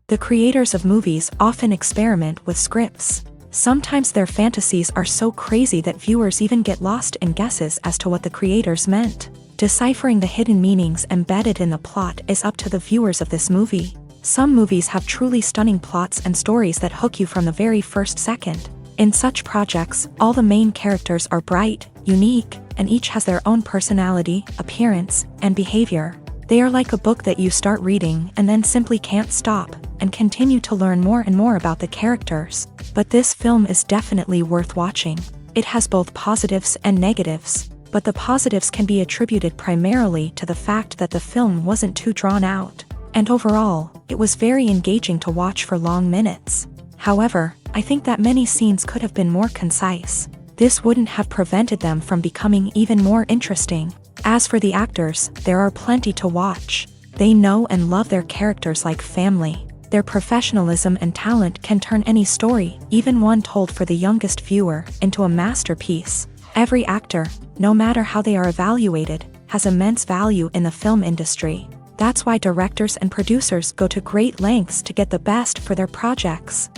The creators of movies often experiment with scripts. Sometimes their fantasies are so crazy that viewers even get lost in guesses as to what the creators meant. Deciphering the hidden meanings embedded in the plot is up to the viewers of this movie. Some movies have truly stunning plots and stories that hook you from the very first second. In such projects, all the main characters are bright, unique, and each has their own personality, appearance, and behavior. They are like a book that you start reading and then simply can't stop, and continue to learn more and more about the characters. But this film is definitely worth watching. It has both positives and negatives, but the positives can be attributed primarily to the fact that the film wasn't too drawn out, and overall, it was very engaging to watch for long minutes. However, I think that many scenes could have been more concise. This wouldn't have prevented them from becoming even more interesting. As for the actors, there are plenty to watch. They know and love their characters like family. Their professionalism and talent can turn any story, even one told for the youngest viewer, into a masterpiece. Every actor, no matter how they are evaluated, has immense value in the film industry. That's why directors and producers go to great lengths to get the best for their projects.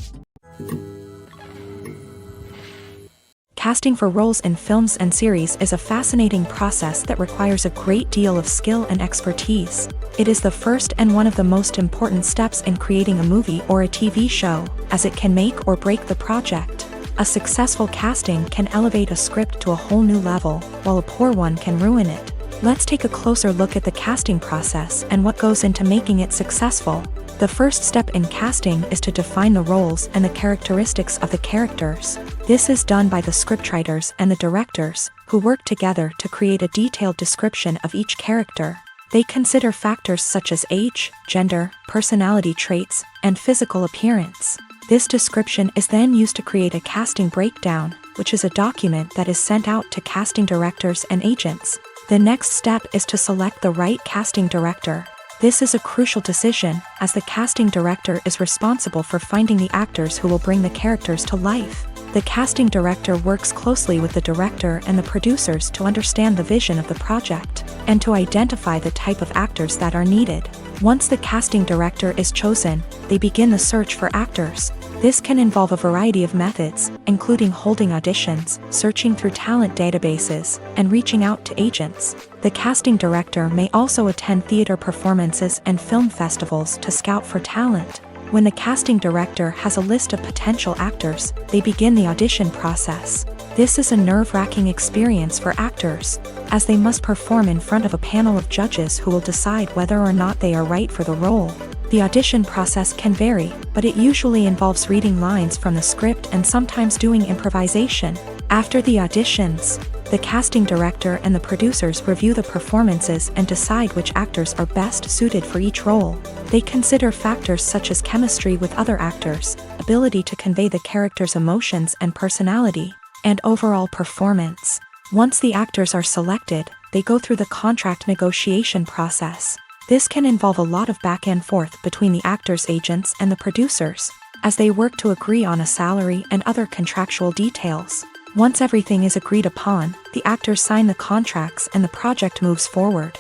Casting for roles in films and series is a fascinating process that requires a great deal of skill and expertise. It is the first and one of the most important steps in creating a movie or a TV show, as it can make or break the project. A successful casting can elevate a script to a whole new level, while a poor one can ruin it. Let's take a closer look at the casting process and what goes into making it successful. The first step in casting is to define the roles and the characteristics of the characters. This is done by the scriptwriters and the directors, who work together to create a detailed description of each character. They consider factors such as age, gender, personality traits, and physical appearance. This description is then used to create a casting breakdown, which is a document that is sent out to casting directors and agents. The next step is to select the right casting director. This is a crucial decision, as the casting director is responsible for finding the actors who will bring the characters to life. The casting director works closely with the director and the producers to understand the vision of the project, and to identify the type of actors that are needed. Once the casting director is chosen, they begin the search for actors. This can involve a variety of methods, including holding auditions, searching through talent databases, and reaching out to agents. The casting director may also attend theater performances and film festivals to scout for talent. When the casting director has a list of potential actors, they begin the audition process. This is a nerve-wracking experience for actors, as they must perform in front of a panel of judges who will decide whether or not they are right for the role. The audition process can vary, but it usually involves reading lines from the script and sometimes doing improvisation. After the auditions, the casting director and the producers review the performances and decide which actors are best suited for each role. They consider factors such as chemistry with other actors, ability to convey the character's emotions and personality, and overall performance. Once the actors are selected, they go through the contract negotiation process. This can involve a lot of back and forth between the actors' agents and the producers, as they work to agree on a salary and other contractual details. Once everything is agreed upon, the actors sign the contracts and the project moves forward.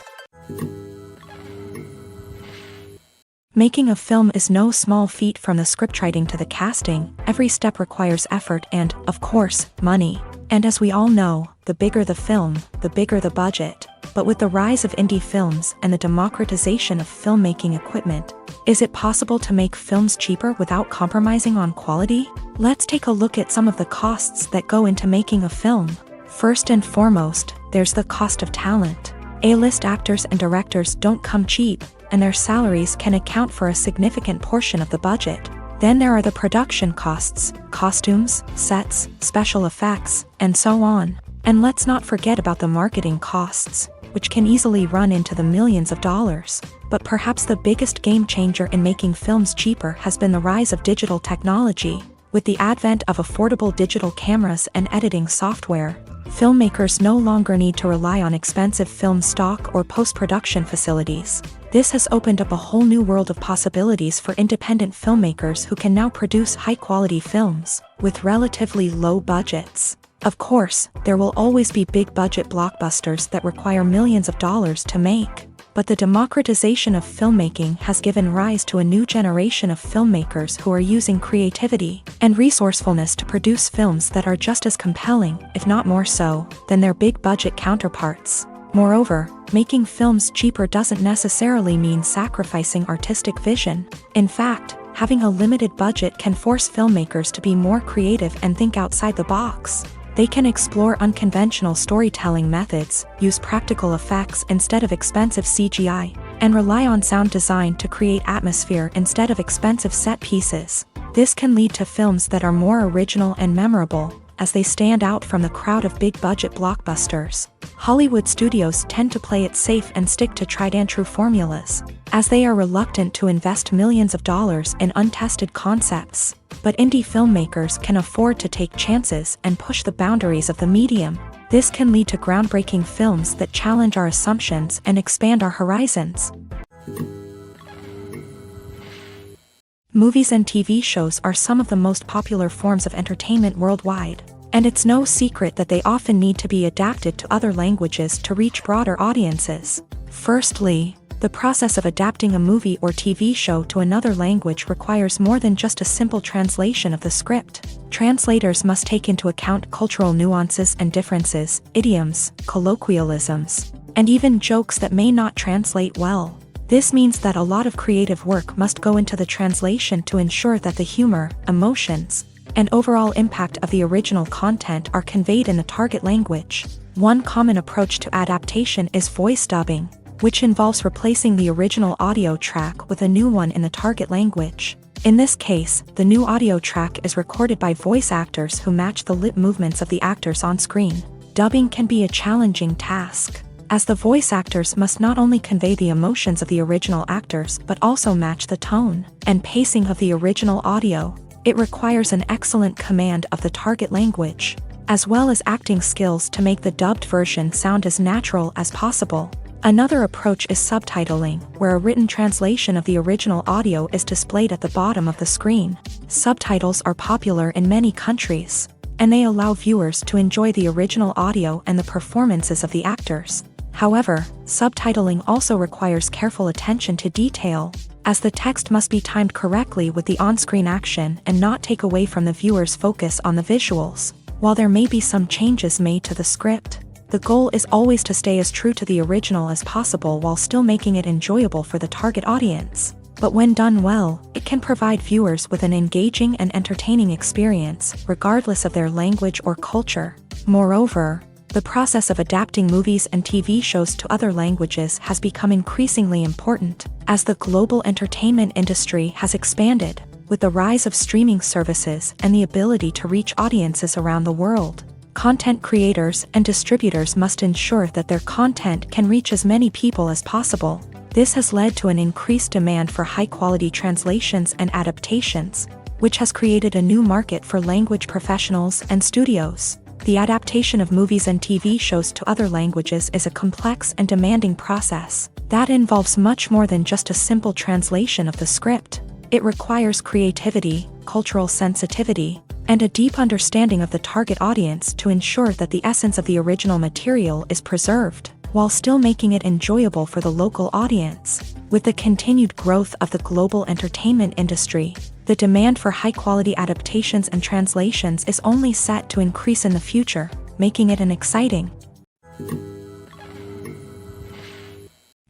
Making a film is no small feat. From the scriptwriting to the casting, every step requires effort and, of course, money. And as we all know, the bigger the film, the bigger the budget. But with the rise of indie films and the democratization of filmmaking equipment, is it possible to make films cheaper without compromising on quality? Let's take a look at some of the costs that go into making a film. First and foremost, there's the cost of talent. A-list actors and directors don't come cheap, and their salaries can account for a significant portion of the budget. Then there are the production costs, costumes, sets, special effects, and so on. And let's not forget about the marketing costs, which can easily run into the millions of dollars. But perhaps the biggest game changer in making films cheaper has been the rise of digital technology. With the advent of affordable digital cameras and editing software, filmmakers no longer need to rely on expensive film stock or post-production facilities. This has opened up a whole new world of possibilities for independent filmmakers who can now produce high-quality films with relatively low budgets. Of course, there will always be big-budget blockbusters that require millions of dollars to make. But the democratization of filmmaking has given rise to a new generation of filmmakers who are using creativity and resourcefulness to produce films that are just as compelling, if not more so, than their big-budget counterparts. Moreover, making films cheaper doesn't necessarily mean sacrificing artistic vision. In fact, having a limited budget can force filmmakers to be more creative and think outside the box. They can explore unconventional storytelling methods, use practical effects instead of expensive CGI, and rely on sound design to create atmosphere instead of expensive set pieces. This can lead to films that are more original and memorable, as they stand out from the crowd of big-budget blockbusters. Hollywood studios tend to play it safe and stick to tried-and-true formulas, as they are reluctant to invest millions of dollars in untested concepts. But indie filmmakers can afford to take chances and push the boundaries of the medium. This can lead to groundbreaking films that challenge our assumptions and expand our horizons. Movies and TV shows are some of the most popular forms of entertainment worldwide, and it's no secret that they often need to be adapted to other languages to reach broader audiences. Firstly, the process of adapting a movie or TV show to another language requires more than just a simple translation of the script. Translators must take into account cultural nuances and differences, idioms, colloquialisms, and even jokes that may not translate well. This means that a lot of creative work must go into the translation to ensure that the humor, emotions, and overall impact of the original content are conveyed in the target language. One common approach to adaptation is voice dubbing, which involves replacing the original audio track with a new one in the target language. In this case, the new audio track is recorded by voice actors who match the lip movements of the actors on screen. Dubbing can be a challenging task, as the voice actors must not only convey the emotions of the original actors but also match the tone and pacing of the original audio. It requires an excellent command of the target language, as well as acting skills to make the dubbed version sound as natural as possible. Another approach is subtitling, where a written translation of the original audio is displayed at the bottom of the screen. Subtitles are popular in many countries, and they allow viewers to enjoy the original audio and the performances of the actors. However, subtitling also requires careful attention to detail, as the text must be timed correctly with the on-screen action and not take away from the viewer's focus on the visuals. While there may be some changes made to the script, the goal is always to stay as true to the original as possible while still making it enjoyable for the target audience. But when done well, it can provide viewers with an engaging and entertaining experience, regardless of their language or culture. Moreover, the process of adapting movies and TV shows to other languages has become increasingly important, as the global entertainment industry has expanded, with the rise of streaming services and the ability to reach audiences around the world. Content creators and distributors must ensure that their content can reach as many people as possible. This has led to an increased demand for high-quality translations and adaptations, which has created a new market for language professionals and studios. The adaptation of movies and TV shows to other languages is a complex and demanding process that involves much more than just a simple translation of the script. It requires creativity, cultural sensitivity, and a deep understanding of the target audience to ensure that the essence of the original material is preserved, while still making it enjoyable for the local audience. With the continued growth of the global entertainment industry, the demand for high-quality adaptations and translations is only set to increase in the future, making it an exciting.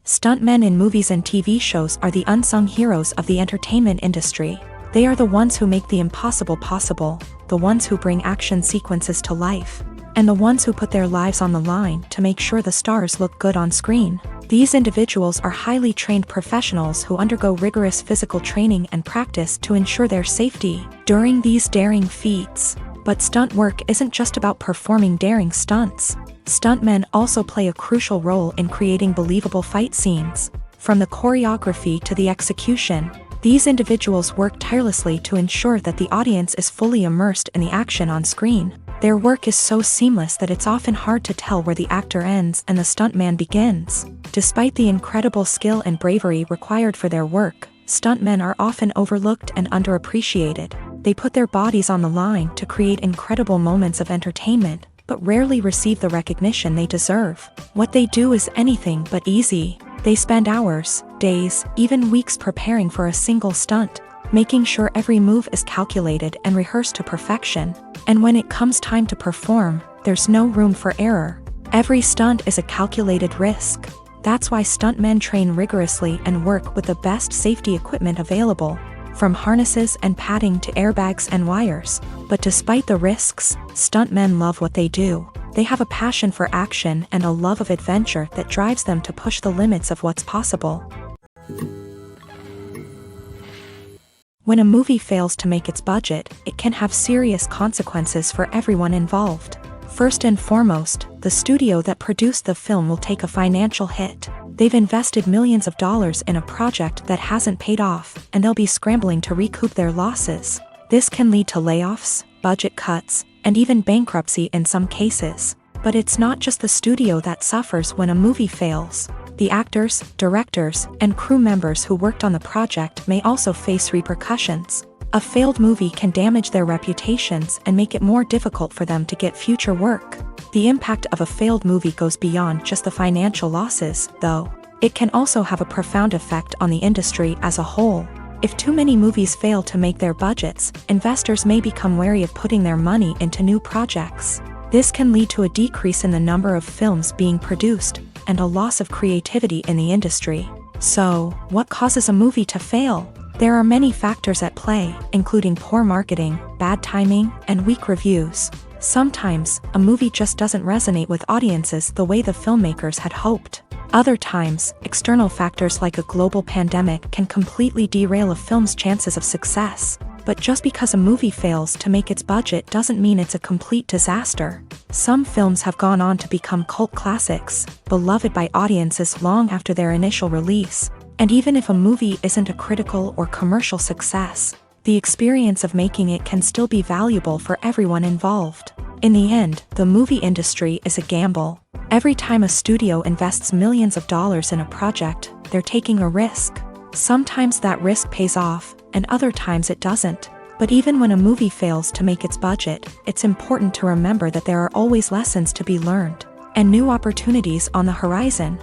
Stuntmen in movies and TV shows are the unsung heroes of the entertainment industry. They are the ones who make the impossible possible, the ones who bring action sequences to life, and the ones who put their lives on the line to make sure the stars look good on screen. These individuals are highly trained professionals who undergo rigorous physical training and practice to ensure their safety during these daring feats. But stunt work isn't just about performing daring stunts. Stuntmen also play a crucial role in creating believable fight scenes. From the choreography to the execution, these individuals work tirelessly to ensure that the audience is fully immersed in the action on screen. Their work is so seamless that it's often hard to tell where the actor ends and the stuntman begins. Despite the incredible skill and bravery required for their work, stuntmen are often overlooked and underappreciated. They put their bodies on the line to create incredible moments of entertainment, but rarely receive the recognition they deserve. What they do is anything but easy. They spend hours, days, even weeks preparing for a single stunt, making sure every move is calculated and rehearsed to perfection. And when it comes time to perform, there's no room for error. Every stunt is a calculated risk. That's why stuntmen train rigorously and work with the best safety equipment available, from harnesses and padding to airbags and wires. But despite the risks, stuntmen love what they do. They have a passion for action and a love of adventure that drives them to push the limits of what's possible. When a movie fails to make its budget, it can have serious consequences for everyone involved. First and foremost, the studio that produced the film will take a financial hit. They've invested millions of dollars in a project that hasn't paid off, and they'll be scrambling to recoup their losses. This can lead to layoffs, budget cuts, and even bankruptcy in some cases. But it's not just the studio that suffers when a movie fails. The actors, directors, and crew members who worked on the project may also face repercussions. A failed movie can damage their reputations and make it more difficult for them to get future work. The impact of a failed movie goes beyond just the financial losses, though. It can also have a profound effect on the industry as a whole. If too many movies fail to make their budgets, investors may become wary of putting their money into new projects. This can lead to a decrease in the number of films being produced, and a loss of creativity in the industry. So, what causes a movie to fail? There are many factors at play, including poor marketing, bad timing, and weak reviews. Sometimes, a movie just doesn't resonate with audiences the way the filmmakers had hoped. Other times, external factors like a global pandemic can completely derail a film's chances of success. But just because a movie fails to make its budget doesn't mean it's a complete disaster. Some films have gone on to become cult classics, beloved by audiences long after their initial release. And even if a movie isn't a critical or commercial success, the experience of making it can still be valuable for everyone involved. In the end, the movie industry is a gamble. Every time a studio invests millions of dollars in a project, they're taking a risk. Sometimes that risk pays off, and other times it doesn't. But even when a movie fails to make its budget, it's important to remember that there are always lessons to be learned, and new opportunities on the horizon.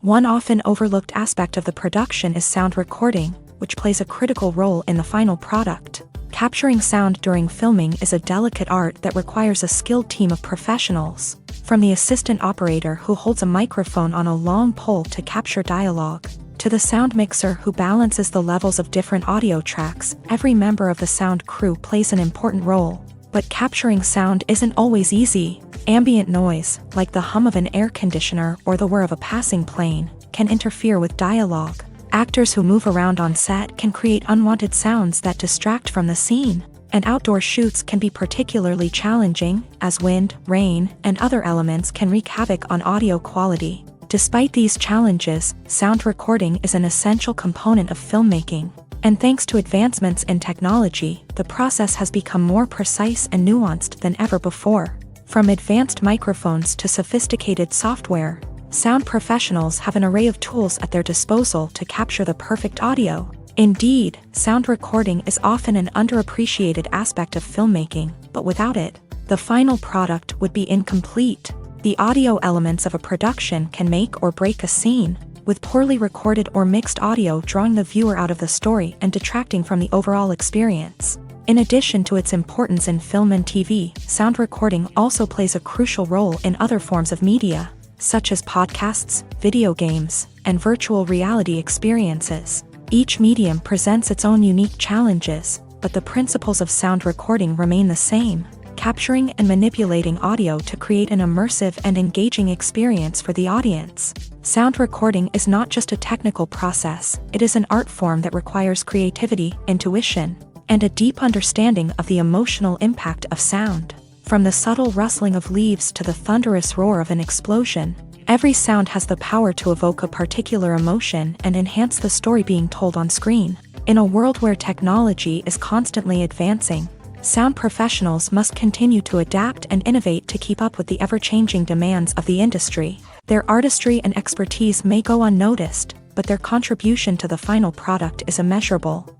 One often overlooked aspect of the production is sound recording, which plays a critical role in the final product. Capturing sound during filming is a delicate art that requires a skilled team of professionals. From the assistant operator who holds a microphone on a long pole to capture dialogue, to the sound mixer who balances the levels of different audio tracks, every member of the sound crew plays an important role. But capturing sound isn't always easy. Ambient noise, like the hum of an air conditioner or the whir of a passing plane, can interfere with dialogue. Actors who move around on set can create unwanted sounds that distract from the scene. And outdoor shoots can be particularly challenging, as wind, rain, and other elements can wreak havoc on audio quality. Despite these challenges, sound recording is an essential component of filmmaking. And thanks to advancements in technology, the process has become more precise and nuanced than ever before. From advanced microphones to sophisticated software, sound professionals have an array of tools at their disposal to capture the perfect audio. Indeed, sound recording is often an underappreciated aspect of filmmaking, but without it, the final product would be incomplete. The audio elements of a production can make or break a scene, with poorly recorded or mixed audio drawing the viewer out of the story and detracting from the overall experience. In addition to its importance in film and TV, sound recording also plays a crucial role in other forms of media, such as podcasts, video games, and virtual reality experiences. Each medium presents its own unique challenges, but the principles of sound recording remain the same, capturing and manipulating audio to create an immersive and engaging experience for the audience. Sound recording is not just a technical process, it is an art form that requires creativity, intuition, and a deep understanding of the emotional impact of sound. From the subtle rustling of leaves to the thunderous roar of an explosion, every sound has the power to evoke a particular emotion and enhance the story being told on screen. In a world where technology is constantly advancing, sound professionals must continue to adapt and innovate to keep up with the ever-changing demands of the industry. Their artistry and expertise may go unnoticed, but their contribution to the final product is immeasurable.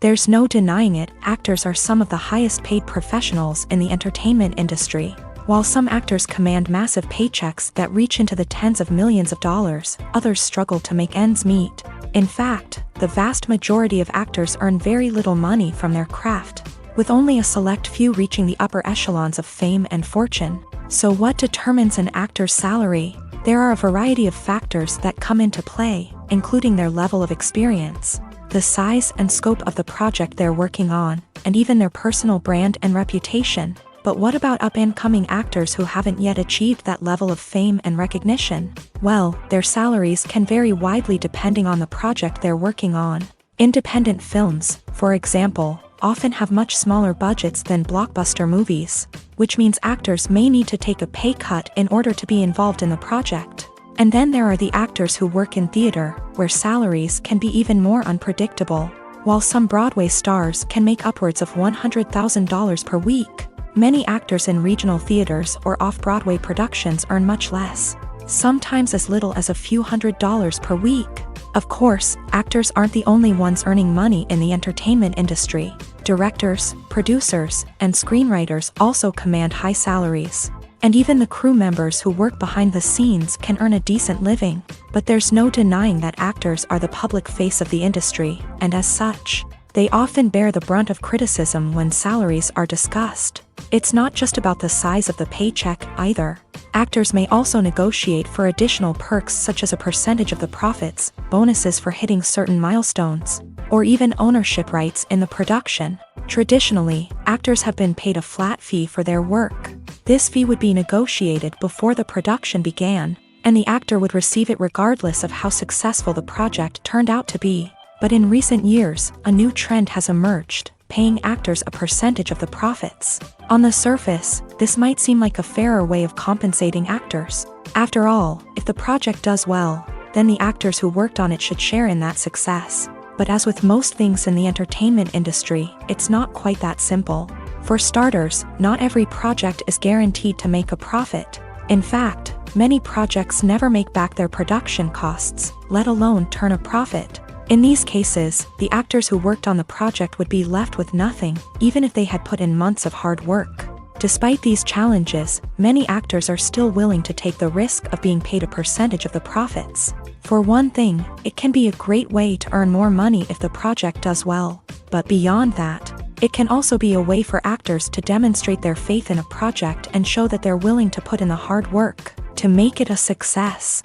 There's no denying it, actors are some of the highest paid professionals in the entertainment industry. While some actors command massive paychecks that reach into the tens of millions of dollars, others struggle to make ends meet. In fact, the vast majority of actors earn very little money from their craft, with only a select few reaching the upper echelons of fame and fortune. So what determines an actor's salary? There are a variety of factors that come into play, including their level of experience, the size and scope of the project they're working on, and even their personal brand and reputation. But what about up-and-coming actors who haven't yet achieved that level of fame and recognition? Well, their salaries can vary widely depending on the project they're working on. Independent films, for example, often have much smaller budgets than blockbuster movies, which means actors may need to take a pay cut in order to be involved in the project. And then there are the actors who work in theater, where salaries can be even more unpredictable. While some Broadway stars can make upwards of $100,000 per week, many actors in regional theaters or off-Broadway productions earn much less, sometimes as little as a few $100s per week. Of course, actors aren't the only ones earning money in the entertainment industry. Directors, producers, and screenwriters also command high salaries. And even the crew members who work behind the scenes can earn a decent living. But there's no denying that actors are the public face of the industry, and as such, they often bear the brunt of criticism when salaries are discussed. It's not just about the size of the paycheck either. Actors may also negotiate for additional perks such as a percentage of the profits, bonuses for hitting certain milestones, or even ownership rights in the production. Traditionally, actors have been paid a flat fee for their work. This fee would be negotiated before the production began, and the actor would receive it regardless of how successful the project turned out to be. But in recent years, a new trend has emerged, paying actors a percentage of the profits. On the surface, this might seem like a fairer way of compensating actors. After all, if the project does well, then the actors who worked on it should share in that success. But as with most things in the entertainment industry, it's not quite that simple. For starters, not every project is guaranteed to make a profit. In fact, many projects never make back their production costs, let alone turn a profit. In these cases, the actors who worked on the project would be left with nothing, even if they had put in months of hard work. Despite these challenges, many actors are still willing to take the risk of being paid a percentage of the profits. For one thing, it can be a great way to earn more money if the project does well. But beyond that, it can also be a way for actors to demonstrate their faith in a project and show that they're willing to put in the hard work to make it a success.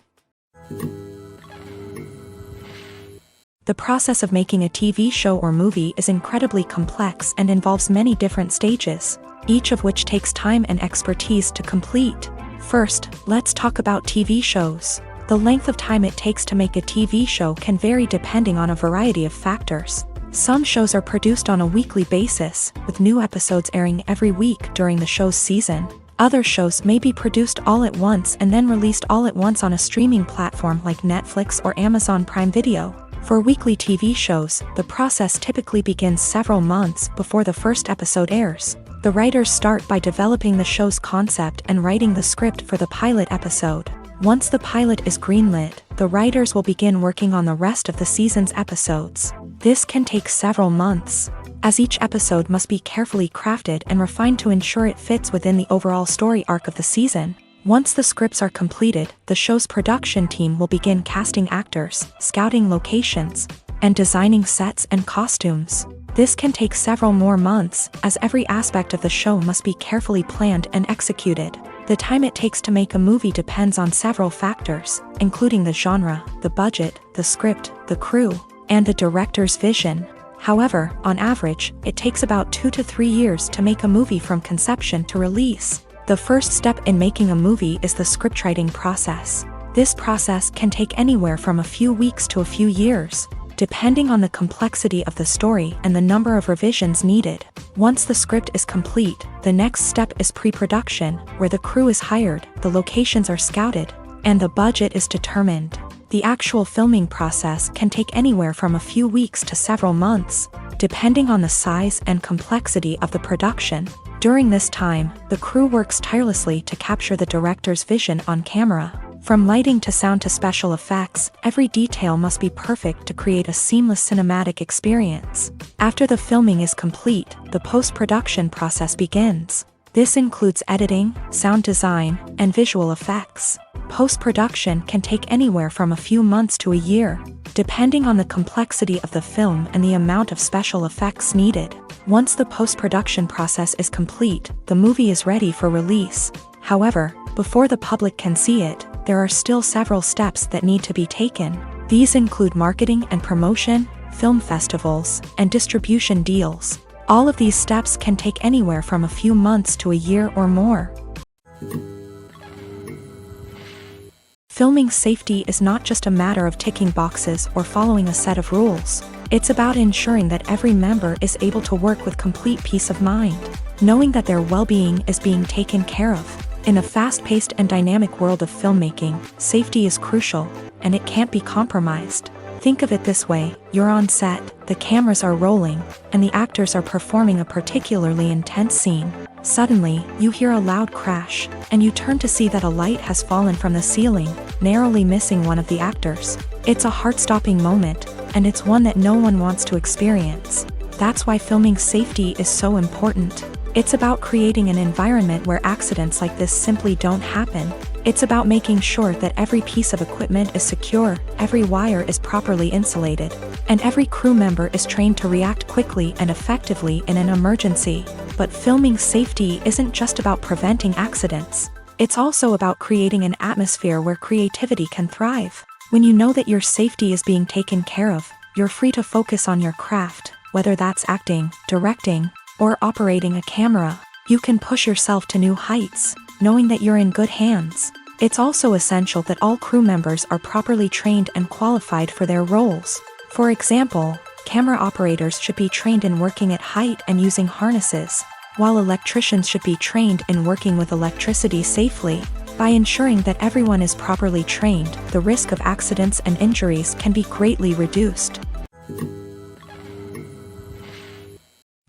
The process of making a TV show or movie is incredibly complex and involves many different stages, each of which takes time and expertise to complete. First, let's talk about TV shows. The length of time it takes to make a TV show can vary depending on a variety of factors. Some shows are produced on a weekly basis, with new episodes airing every week during the show's season. Other shows may be produced all at once and then released all at once on a streaming platform like Netflix or Amazon Prime Video. For weekly TV shows, the process typically begins several months before the first episode airs. The writers start by developing the show's concept and writing the script for the pilot episode. Once the pilot is greenlit, the writers will begin working on the rest of the season's episodes. This can take several months, as each episode must be carefully crafted and refined to ensure it fits within the overall story arc of the season. Once the scripts are completed, the show's production team will begin casting actors, scouting locations, and designing sets and costumes. This can take several more months, as every aspect of the show must be carefully planned and executed. The time it takes to make a movie depends on several factors, including the genre, the budget, the script, the crew, and the director's vision. However, on average, it takes about 2 to 3 years to make a movie from conception to release. The first step in making a movie is the scriptwriting process. This process can take anywhere from a few weeks to a few years, depending on the complexity of the story and the number of revisions needed. Once the script is complete, the next step is pre-production, where the crew is hired, the locations are scouted, and the budget is determined. The actual filming process can take anywhere from a few weeks to several months, depending on the size and complexity of the production. During this time, the crew works tirelessly to capture the director's vision on camera. From lighting to sound to special effects, every detail must be perfect to create a seamless cinematic experience. After the filming is complete, the post-production process begins. This includes editing, sound design, and visual effects. Post-production can take anywhere from a few months to a year, depending on the complexity of the film and the amount of special effects needed. Once the post-production process is complete, the movie is ready for release. However, before the public can see it, there are still several steps that need to be taken. These include marketing and promotion, film festivals, and distribution deals. All of these steps can take anywhere from a few months to a year or more. Filming safety is not just a matter of ticking boxes or following a set of rules. It's about ensuring that every member is able to work with complete peace of mind, knowing that their well-being is being taken care of. In a fast-paced and dynamic world of filmmaking, safety is crucial, and it can't be compromised. Think of it this way: you're on set, the cameras are rolling, and the actors are performing a particularly intense scene. Suddenly, you hear a loud crash, and you turn to see that a light has fallen from the ceiling, narrowly missing one of the actors. It's a heart-stopping moment, and it's one that no one wants to experience. That's why filming safety is so important. It's about creating an environment where accidents like this simply don't happen. It's about making sure that every piece of equipment is secure, every wire is properly insulated, and every crew member is trained to react quickly and effectively in an emergency. But filming safety isn't just about preventing accidents. It's also about creating an atmosphere where creativity can thrive. When you know that your safety is being taken care of, you're free to focus on your craft, whether that's acting, directing, or operating a camera. You can push yourself to new heights, knowing that you're in good hands. It's also essential that all crew members are properly trained and qualified for their roles. For example, camera operators should be trained in working at height and using harnesses, while electricians should be trained in working with electricity safely. By ensuring that everyone is properly trained, the risk of accidents and injuries can be greatly reduced.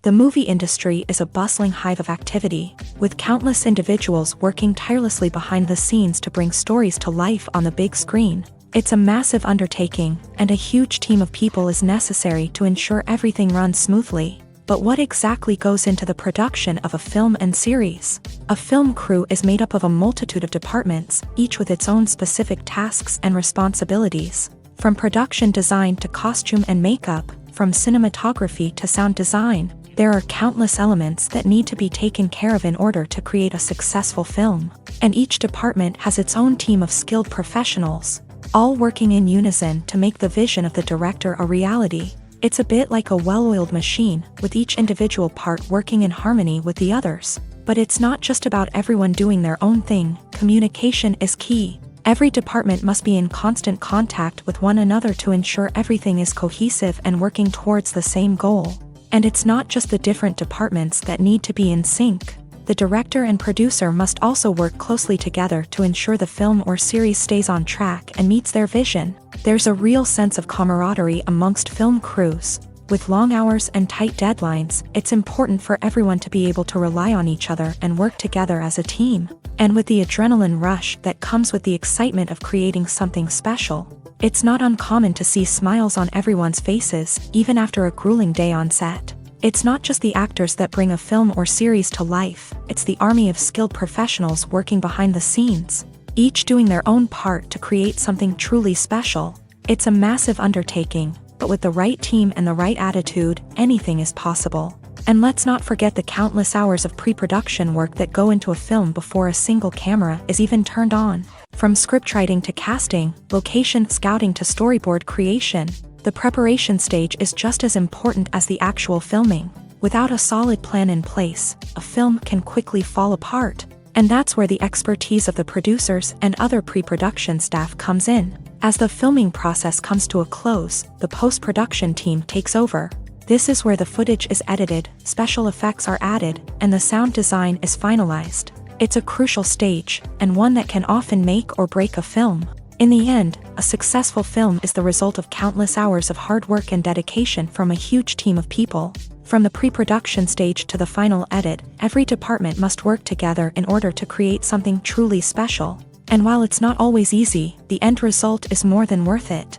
The movie industry is a bustling hive of activity, with countless individuals working tirelessly behind the scenes to bring stories to life on the big screen. It's a massive undertaking, and a huge team of people is necessary to ensure everything runs smoothly. But what exactly goes into the production of a film and series? A film crew is made up of a multitude of departments, each with its own specific tasks and responsibilities. From production design to costume and makeup, from cinematography to sound design, there are countless elements that need to be taken care of in order to create a successful film. And each department has its own team of skilled professionals, all working in unison to make the vision of the director a reality. It's a bit like a well-oiled machine, with each individual part working in harmony with the others. But it's not just about everyone doing their own thing. Communication is key. Every department must be in constant contact with one another to ensure everything is cohesive and working towards the same goal. And it's not just the different departments that need to be in sync. The director and producer must also work closely together to ensure the film or series stays on track and meets their vision. There's a real sense of camaraderie amongst film crews. With long hours and tight deadlines, it's important for everyone to be able to rely on each other and work together as a team. And with the adrenaline rush that comes with the excitement of creating something special, it's not uncommon to see smiles on everyone's faces, even after a grueling day on set. It's not just the actors that bring a film or series to life, it's the army of skilled professionals working behind the scenes, each doing their own part to create something truly special. It's a massive undertaking, but with the right team and the right attitude, anything is possible. And let's not forget the countless hours of pre-production work that go into a film before a single camera is even turned on. From scriptwriting to casting, location scouting to storyboard creation, the preparation stage is just as important as the actual filming. Without a solid plan in place, a film can quickly fall apart. And that's where the expertise of the producers and other pre-production staff comes in. As the filming process comes to a close, the post-production team takes over. This is where the footage is edited, special effects are added, and the sound design is finalized. It's a crucial stage, and one that can often make or break a film. In the end, a successful film is the result of countless hours of hard work and dedication from a huge team of people. From the pre-production stage to the final edit, every department must work together in order to create something truly special. And while it's not always easy, the end result is more than worth it.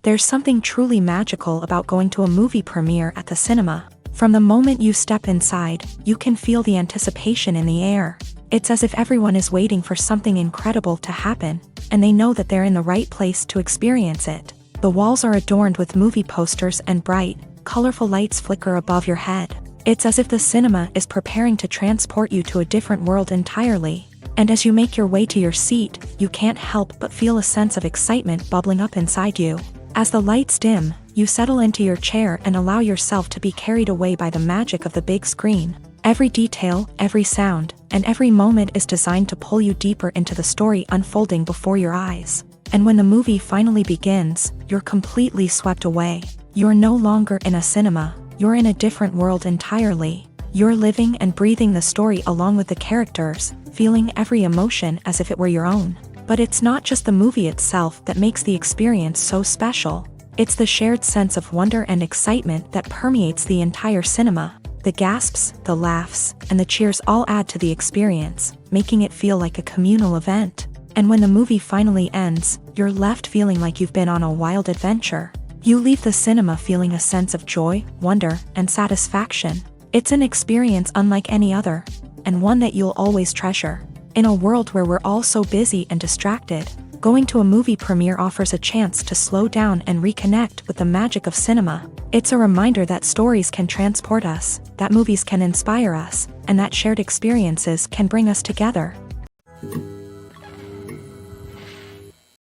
There's something truly magical about going to a movie premiere at the cinema. From the moment you step inside, you can feel the anticipation in the air. It's as if everyone is waiting for something incredible to happen, and they know that they're in the right place to experience it. The walls are adorned with movie posters and bright, colorful lights flicker above your head. It's as if the cinema is preparing to transport you to a different world entirely. And as you make your way to your seat, you can't help but feel a sense of excitement bubbling up inside you. As the lights dim, you settle into your chair and allow yourself to be carried away by the magic of the big screen. Every detail, every sound, and every moment is designed to pull you deeper into the story unfolding before your eyes. And when the movie finally begins, you're completely swept away. You're no longer in a cinema, you're in a different world entirely. You're living and breathing the story along with the characters, feeling every emotion as if it were your own. But it's not just the movie itself that makes the experience so special. It's the shared sense of wonder and excitement that permeates the entire cinema. The gasps, the laughs, and the cheers all add to the experience, making it feel like a communal event. And when the movie finally ends, you're left feeling like you've been on a wild adventure. You leave the cinema feeling a sense of joy, wonder, and satisfaction. It's an experience unlike any other, and one that you'll always treasure. In a world where we're all so busy and distracted, going to a movie premiere offers a chance to slow down and reconnect with the magic of cinema. It's a reminder that stories can transport us, that movies can inspire us, and that shared experiences can bring us together.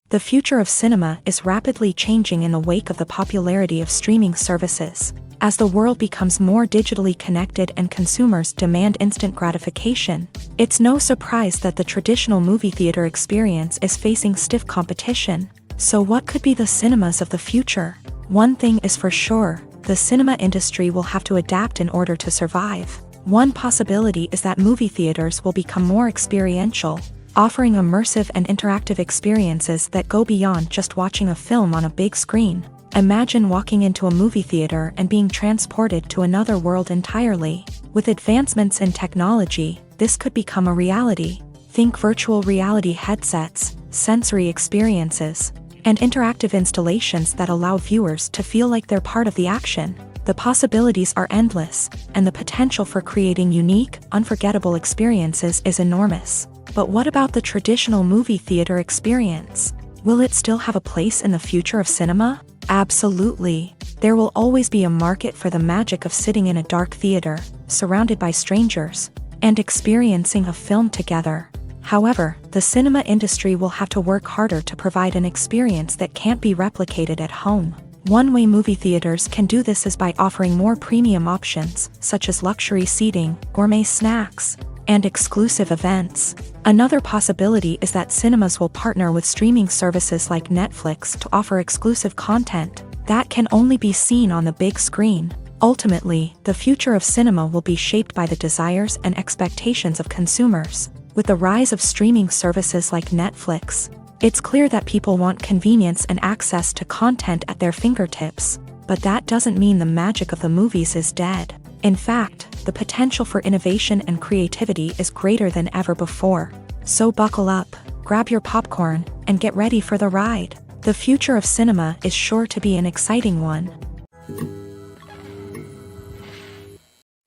The future of cinema is rapidly changing in the wake of the popularity of streaming services. As the world becomes more digitally connected and consumers demand instant gratification, it's no surprise that the traditional movie theater experience is facing stiff competition. So what could be the cinemas of the future? One thing is for sure, the cinema industry will have to adapt in order to survive. One possibility is that movie theaters will become more experiential, offering immersive and interactive experiences that go beyond just watching a film on a big screen. Imagine walking into a movie theater and being transported to another world entirely. With advancements in technology, this could become a reality. Think virtual reality headsets, sensory experiences, and interactive installations that allow viewers to feel like they're part of the action. The possibilities are endless, and the potential for creating unique, unforgettable experiences is enormous. But what about the traditional movie theater experience? Will it still have a place in the future of cinema? Absolutely. There will always be a market for the magic of sitting in a dark theater, surrounded by strangers, and experiencing a film together. However, the cinema industry will have to work harder to provide an experience that can't be replicated at home. One way movie theaters can do this is by offering more premium options, such as luxury seating, gourmet snacks, and exclusive events. Another possibility is that cinemas will partner with streaming services like Netflix to offer exclusive content that can only be seen on the big screen. Ultimately, the future of cinema will be shaped by the desires and expectations of consumers. With the rise of streaming services like Netflix, it's clear that people want convenience and access to content at their fingertips. But that doesn't mean the magic of the movies is dead. In fact, the potential for innovation and creativity is greater than ever before. So buckle up, grab your popcorn, and get ready for the ride. The future of cinema is sure to be an exciting one.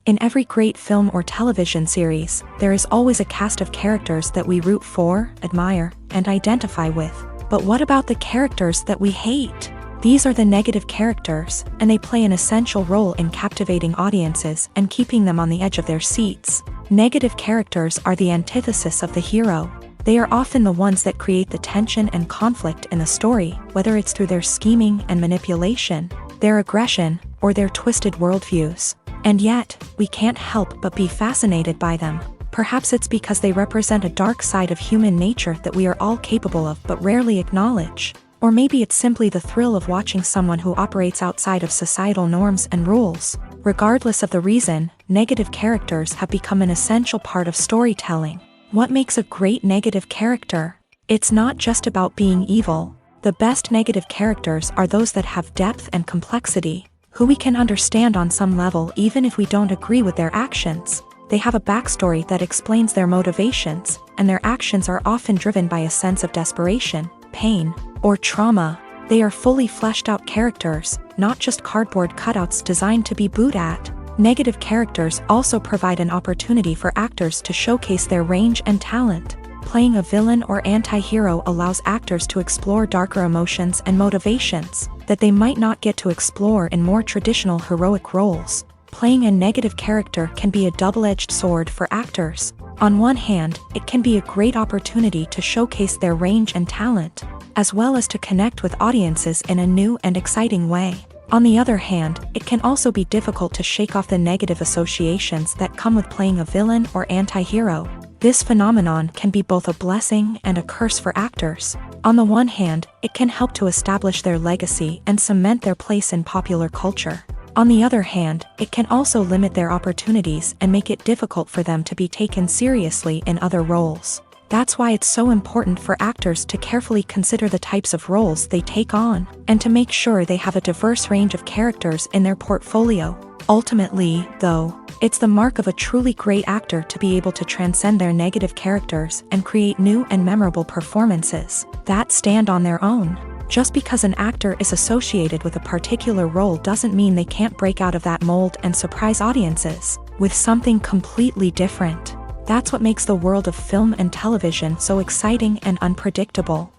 In every great film or television series, there is always a cast of characters that we root for, admire, and identify with. But what about the characters that we hate? These are the negative characters, and they play an essential role in captivating audiences and keeping them on the edge of their seats. Negative characters are the antithesis of the hero. They are often the ones that create the tension and conflict in the story, whether it's through their scheming and manipulation, their aggression, or their twisted worldviews. And yet, we can't help but be fascinated by them. Perhaps it's because they represent a dark side of human nature that we are all capable of but rarely acknowledge. Or maybe it's simply the thrill of watching someone who operates outside of societal norms and rules. Regardless of the reason, negative characters have become an essential part of storytelling. What makes a great negative character? It's not just about being evil. The best negative characters are those that have depth and complexity, who we can understand on some level even if we don't agree with their actions. They have a backstory that explains their motivations, and their actions are often driven by a sense of desperation, pain, or trauma. They are fully fleshed out characters, not just cardboard cutouts designed to be booed at. Negative characters also provide an opportunity for actors to showcase their range and talent. Playing a villain or anti-hero allows actors to explore darker emotions and motivations that they might not get to explore in more traditional heroic roles. Playing a negative character can be a double-edged sword for actors. On one hand, it can be a great opportunity to showcase their range and talent, as well as to connect with audiences in a new and exciting way. On the other hand, it can also be difficult to shake off the negative associations that come with playing a villain or anti-hero. This phenomenon can be both a blessing and a curse for actors. On the one hand, it can help to establish their legacy and cement their place in popular culture. On the other hand, it can also limit their opportunities and make it difficult for them to be taken seriously in other roles. That's why it's so important for actors to carefully consider the types of roles they take on, and to make sure they have a diverse range of characters in their portfolio. Ultimately, though, it's the mark of a truly great actor to be able to transcend their negative characters and create new and memorable performances that stand on their own. Just because an actor is associated with a particular role doesn't mean they can't break out of that mold and surprise audiences with something completely different. That's what makes the world of film and television so exciting and unpredictable.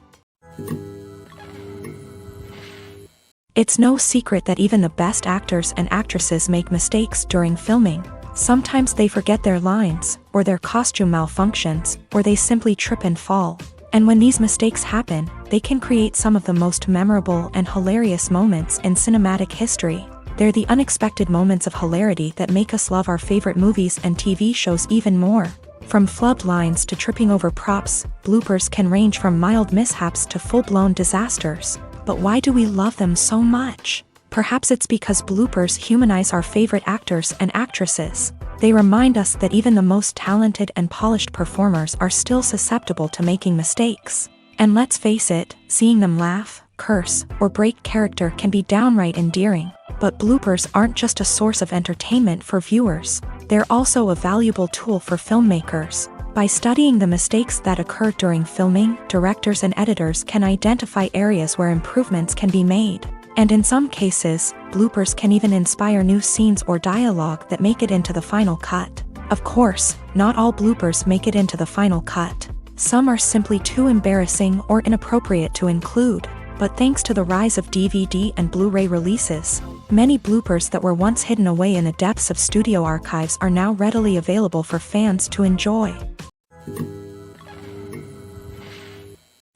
It's no secret that even the best actors and actresses make mistakes during filming. Sometimes they forget their lines, or their costume malfunctions, or they simply trip and fall. And when these mistakes happen, they can create some of the most memorable and hilarious moments in cinematic history. They're the unexpected moments of hilarity that make us love our favorite movies and TV shows even more. From flubbed lines to tripping over props, bloopers can range from mild mishaps to full-blown disasters. But why do we love them so much? Perhaps it's because bloopers humanize our favorite actors and actresses. They remind us that even the most talented and polished performers are still susceptible to making mistakes. And let's face it, seeing them laugh, curse, or break character can be downright endearing. But bloopers aren't just a source of entertainment for viewers. They're also a valuable tool for filmmakers. By studying the mistakes that occur during filming, directors and editors can identify areas where improvements can be made. And in some cases, bloopers can even inspire new scenes or dialogue that make it into the final cut. Of course, not all bloopers make it into the final cut. Some are simply too embarrassing or inappropriate to include. But thanks to the rise of DVD and Blu-ray releases, many bloopers that were once hidden away in the depths of studio archives are now readily available for fans to enjoy.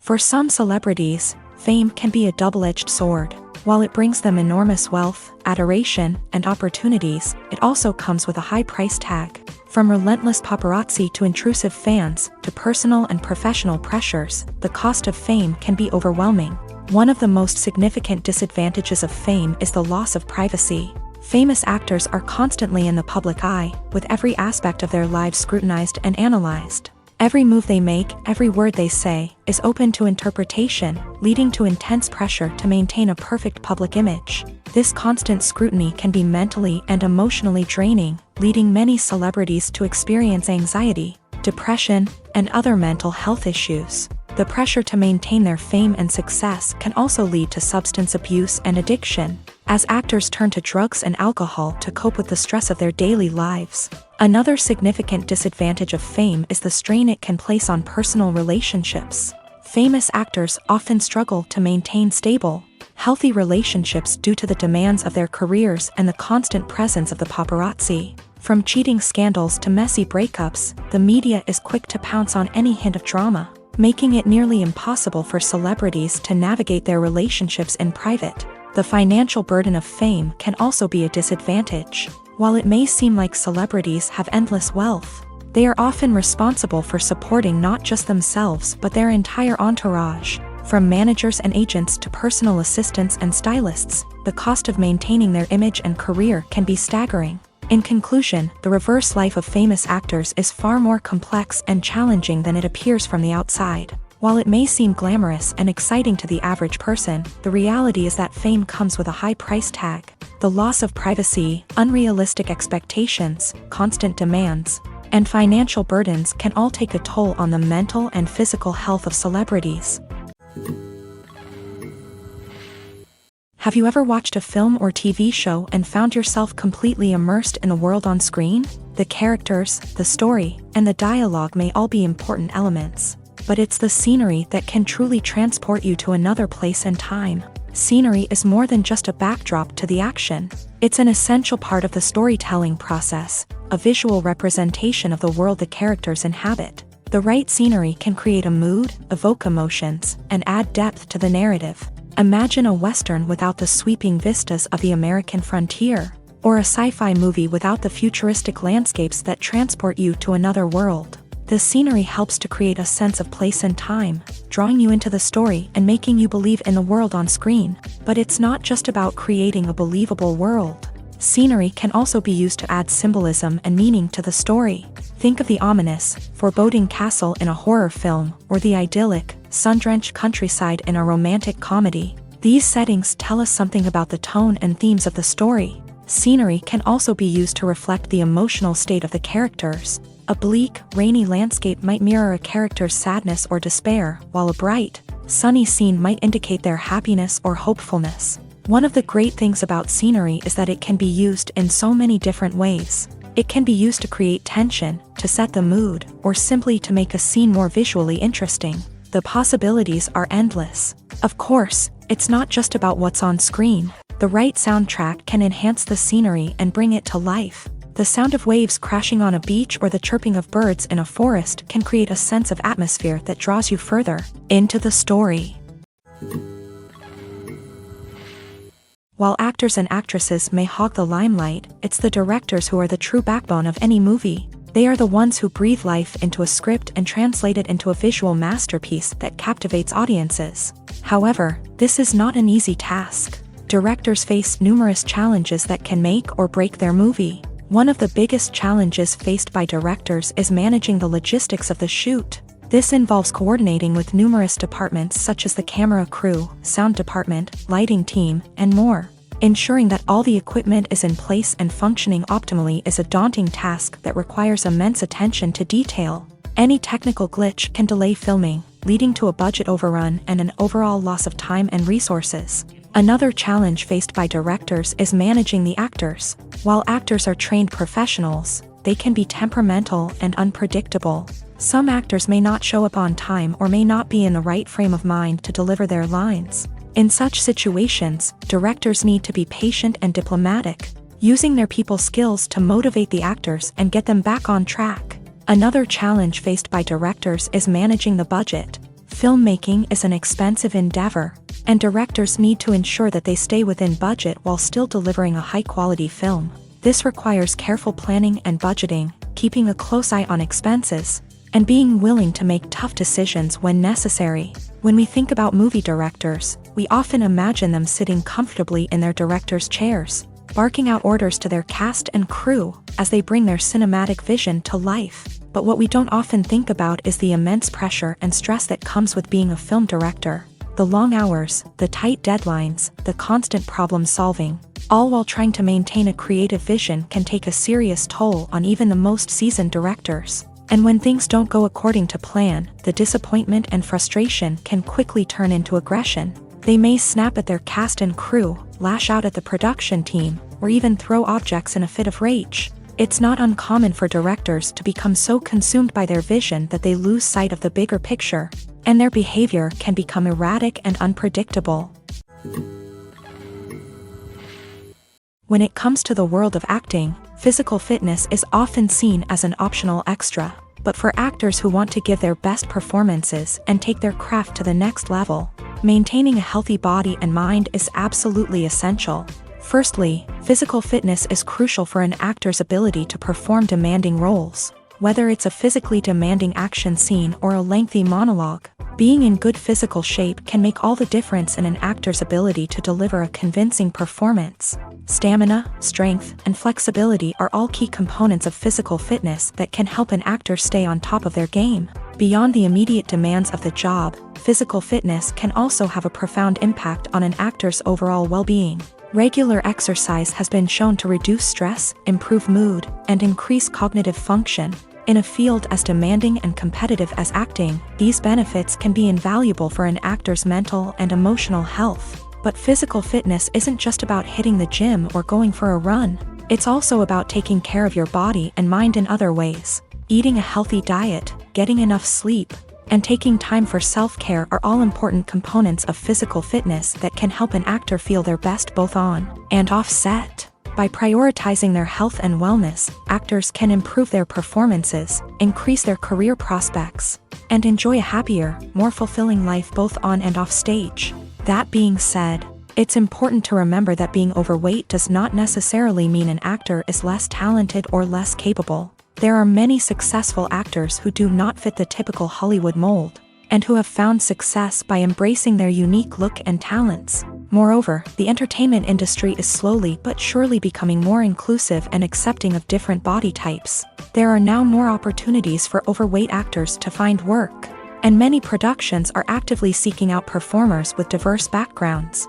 For some celebrities, fame can be a double-edged sword. While it brings them enormous wealth, adoration, and opportunities, it also comes with a high price tag. From relentless paparazzi to intrusive fans, to personal and professional pressures, the cost of fame can be overwhelming. One of the most significant disadvantages of fame is the loss of privacy. Famous actors are constantly in the public eye, with every aspect of their lives scrutinized and analyzed. Every move they make, every word they say, is open to interpretation, leading to intense pressure to maintain a perfect public image. This constant scrutiny can be mentally and emotionally draining, leading many celebrities to experience anxiety, depression, and other mental health issues. The pressure to maintain their fame and success can also lead to substance abuse and addiction, as actors turn to drugs and alcohol to cope with the stress of their daily lives. Another significant disadvantage of fame is the strain it can place on personal relationships. Famous actors often struggle to maintain stable, healthy relationships due to the demands of their careers and the constant presence of the paparazzi. From cheating scandals to messy breakups, the media is quick to pounce on any hint of drama, making it nearly impossible for celebrities to navigate their relationships in private. The financial burden of fame can also be a disadvantage. While it may seem like celebrities have endless wealth, they are often responsible for supporting not just themselves but their entire entourage. From managers and agents to personal assistants and stylists, the cost of maintaining their image and career can be staggering. In conclusion, the reverse life of famous actors is far more complex and challenging than it appears from the outside. While it may seem glamorous and exciting to the average person, the reality is that fame comes with a high price tag. The loss of privacy, unrealistic expectations, constant demands, and financial burdens can all take a toll on the mental and physical health of celebrities. Have you ever watched a film or TV show and found yourself completely immersed in the world on screen? The characters, the story, and the dialogue may all be important elements, but it's the scenery that can truly transport you to another place and time. Scenery is more than just a backdrop to the action. It's an essential part of the storytelling process, a visual representation of the world the characters inhabit. The right scenery can create a mood, evoke emotions, and add depth to the narrative. Imagine a Western without the sweeping vistas of the American frontier, or a sci-fi movie without the futuristic landscapes that transport you to another world. The scenery helps to create a sense of place and time, drawing you into the story and making you believe in the world on screen. But it's not just about creating a believable world. Scenery can also be used to add symbolism and meaning to the story. Think of the ominous, foreboding castle in a horror film, or the idyllic, sun-drenched countryside in a romantic comedy. These settings tell us something about the tone and themes of the story. Scenery can also be used to reflect the emotional state of the characters. A bleak, rainy landscape might mirror a character's sadness or despair, while a bright, sunny scene might indicate their happiness or hopefulness. One of the great things about scenery is that it can be used in so many different ways. It can be used to create tension, to set the mood, or simply to make a scene more visually interesting. The possibilities are endless. Of course, it's not just about what's on screen. The right soundtrack can enhance the scenery and bring it to life. The sound of waves crashing on a beach or the chirping of birds in a forest can create a sense of atmosphere that draws you further into the story. While actors and actresses may hog the limelight, it's the directors who are the true backbone of any movie. They are the ones who breathe life into a script and translate it into a visual masterpiece that captivates audiences. However, this is not an easy task. Directors face numerous challenges that can make or break their movie. One of the biggest challenges faced by directors is managing the logistics of the shoot. This involves coordinating with numerous departments such as the camera crew, sound department, lighting team, and more. Ensuring that all the equipment is in place and functioning optimally is a daunting task that requires immense attention to detail. Any technical glitch can delay filming, leading to a budget overrun and an overall loss of time and resources. Another challenge faced by directors is managing the actors. While actors are trained professionals, they can be temperamental and unpredictable. Some actors may not show up on time or may not be in the right frame of mind to deliver their lines. In such situations, directors need to be patient and diplomatic, using their people skills to motivate the actors and get them back on track. Another challenge faced by directors is managing the budget. Filmmaking is an expensive endeavor, and directors need to ensure that they stay within budget while still delivering a high-quality film. This requires careful planning and budgeting, keeping a close eye on expenses, and being willing to make tough decisions when necessary. When we think about movie directors, we often imagine them sitting comfortably in their director's chairs, barking out orders to their cast and crew as they bring their cinematic vision to life. But what we don't often think about is the immense pressure and stress that comes with being a film director. The long hours, the tight deadlines, the constant problem solving, all while trying to maintain a creative vision can take a serious toll on even the most seasoned directors. And when things don't go according to plan, the disappointment and frustration can quickly turn into aggression. They may snap at their cast and crew, lash out at the production team, or even throw objects in a fit of rage. It's not uncommon for directors to become so consumed by their vision that they lose sight of the bigger picture, and their behavior can become erratic and unpredictable. When it comes to the world of acting, physical fitness is often seen as an optional extra. But for actors who want to give their best performances and take their craft to the next level, maintaining a healthy body and mind is absolutely essential. Firstly, physical fitness is crucial for an actor's ability to perform demanding roles. Whether it's a physically demanding action scene or a lengthy monologue, being in good physical shape can make all the difference in an actor's ability to deliver a convincing performance. Stamina, strength, and flexibility are all key components of physical fitness that can help an actor stay on top of their game. Beyond the immediate demands of the job, physical fitness can also have a profound impact on an actor's overall well-being. Regular exercise has been shown to reduce stress, improve mood, and increase cognitive function. In a field as demanding and competitive as acting, these benefits can be invaluable for an actor's mental and emotional health. But physical fitness isn't just about hitting the gym or going for a run. It's also about taking care of your body and mind in other ways. Eating a healthy diet, getting enough sleep, and taking time for self-care are all important components of physical fitness that can help an actor feel their best both on and off set. By prioritizing their health and wellness, actors can improve their performances, increase their career prospects, and enjoy a happier, more fulfilling life both on and off stage. That being said, it's important to remember that being overweight does not necessarily mean an actor is less talented or less capable. There are many successful actors who do not fit the typical Hollywood mold, and who have found success by embracing their unique look and talents. Moreover, the entertainment industry is slowly but surely becoming more inclusive and accepting of different body types. There are now more opportunities for overweight actors to find work, and many productions are actively seeking out performers with diverse backgrounds.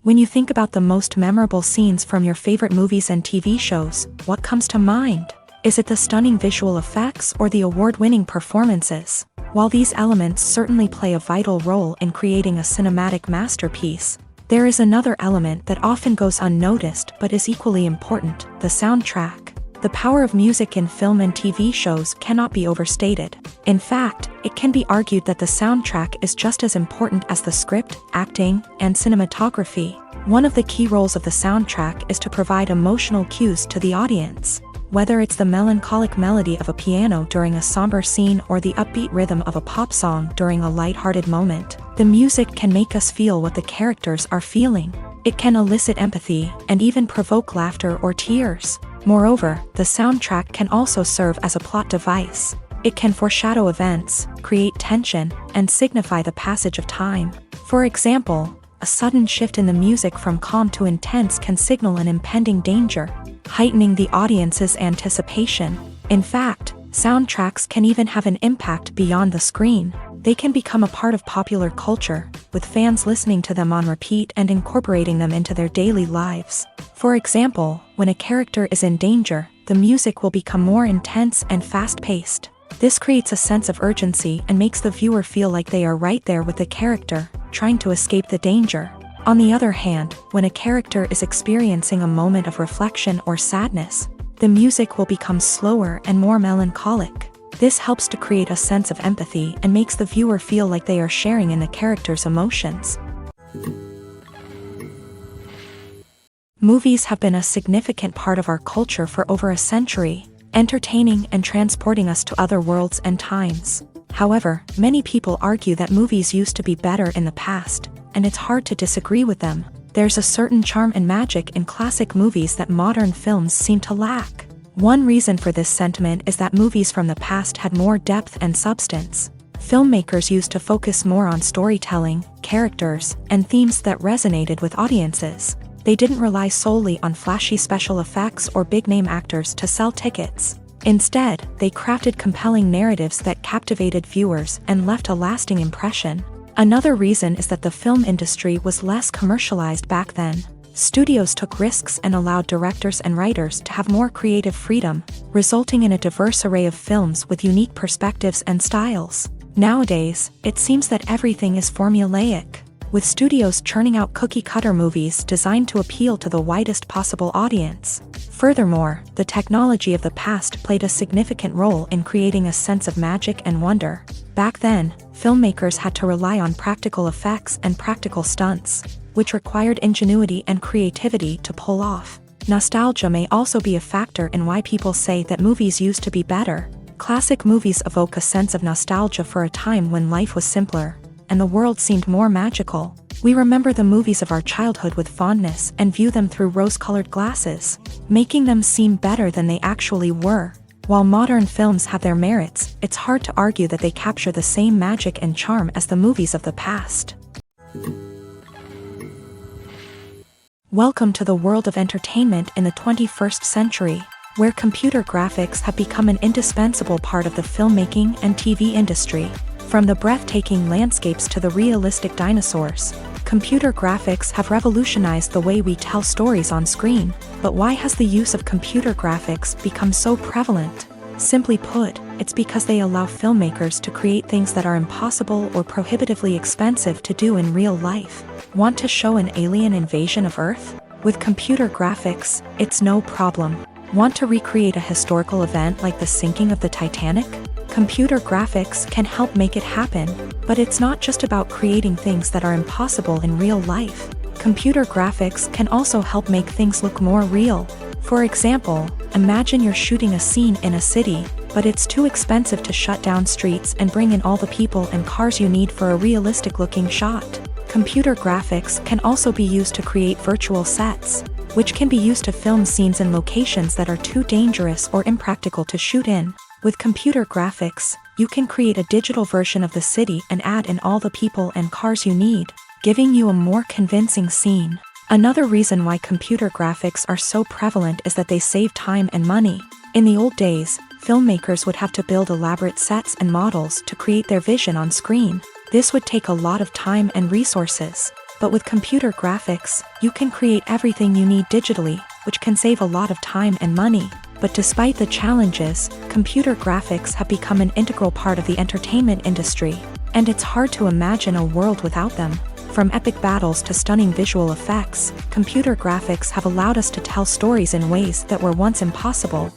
When you think about the most memorable scenes from your favorite movies and TV shows, what comes to mind? Is it the stunning visual effects or the award-winning performances? While these elements certainly play a vital role in creating a cinematic masterpiece, there is another element that often goes unnoticed but is equally important: the soundtrack. The power of music in film and TV shows cannot be overstated. In fact, it can be argued that the soundtrack is just as important as the script, acting, and cinematography. One of the key roles of the soundtrack is to provide emotional cues to the audience. Whether it's the melancholic melody of a piano during a somber scene or the upbeat rhythm of a pop song during a light-hearted moment, the music can make us feel what the characters are feeling. It can elicit empathy and even provoke laughter or tears. Moreover, the soundtrack can also serve as a plot device. It can foreshadow events, create tension, and signify the passage of time. For example, a sudden shift in the music from calm to intense can signal an impending danger, heightening the audience's anticipation. In fact, soundtracks can even have an impact beyond the screen. They can become a part of popular culture, with fans listening to them on repeat and incorporating them into their daily lives. For example, when a character is in danger, the music will become more intense and fast-paced. This creates a sense of urgency and makes the viewer feel like they are right there with the character, trying to escape the danger. On the other hand, when a character is experiencing a moment of reflection or sadness, the music will become slower and more melancholic. This helps to create a sense of empathy and makes the viewer feel like they are sharing in the character's emotions. Movies have been a significant part of our culture for over a century, entertaining and transporting us to other worlds and times. However, many people argue that movies used to be better in the past, and it's hard to disagree with them. There's a certain charm and magic in classic movies that modern films seem to lack. One reason for this sentiment is that movies from the past had more depth and substance. Filmmakers used to focus more on storytelling, characters, and themes that resonated with audiences. They didn't rely solely on flashy special effects or big-name actors to sell tickets. Instead, they crafted compelling narratives that captivated viewers and left a lasting impression. Another reason is that the film industry was less commercialized back then. Studios took risks and allowed directors and writers to have more creative freedom, resulting in a diverse array of films with unique perspectives and styles. Nowadays, it seems that everything is formulaic, with studios churning out cookie-cutter movies designed to appeal to the widest possible audience. Furthermore, the technology of the past played a significant role in creating a sense of magic and wonder. Back then, filmmakers had to rely on practical effects and practical stunts, which required ingenuity and creativity to pull off. Nostalgia may also be a factor in why people say that movies used to be better. Classic movies evoke a sense of nostalgia for a time when life was simpler, and the world seemed more magical. We remember the movies of our childhood with fondness and view them through rose-colored glasses, making them seem better than they actually were. While modern films have their merits, it's hard to argue that they capture the same magic and charm as the movies of the past. Welcome to the world of entertainment in the 21st century, where computer graphics have become an indispensable part of the filmmaking and TV industry. From the breathtaking landscapes to the realistic dinosaurs, Computer graphics have revolutionized the way we tell stories on screen, but why has the use of computer graphics become so prevalent? Simply put, it's because they allow filmmakers to create things that are impossible or prohibitively expensive to do in real life. Want to show an alien invasion of Earth? With computer graphics, it's no problem. Want to recreate a historical event like the sinking of the Titanic? Computer graphics can help make it happen, but it's not just about creating things that are impossible in real life. Computer graphics can also help make things look more real. For example, imagine you're shooting a scene in a city, but it's too expensive to shut down streets and bring in all the people and cars you need for a realistic-looking shot. Computer graphics can also be used to create virtual sets, which can be used to film scenes in locations that are too dangerous or impractical to shoot in. With computer graphics, you can create a digital version of the city and add in all the people and cars you need, giving you a more convincing scene. Another reason why computer graphics are so prevalent is that they save time and money. In the old days, filmmakers would have to build elaborate sets and models to create their vision on screen. This would take a lot of time and resources. But with computer graphics, you can create everything you need digitally, which can save a lot of time and money. But despite the challenges, computer graphics have become an integral part of the entertainment industry, and it's hard to imagine a world without them. From epic battles to stunning visual effects, computer graphics have allowed us to tell stories in ways that were once impossible.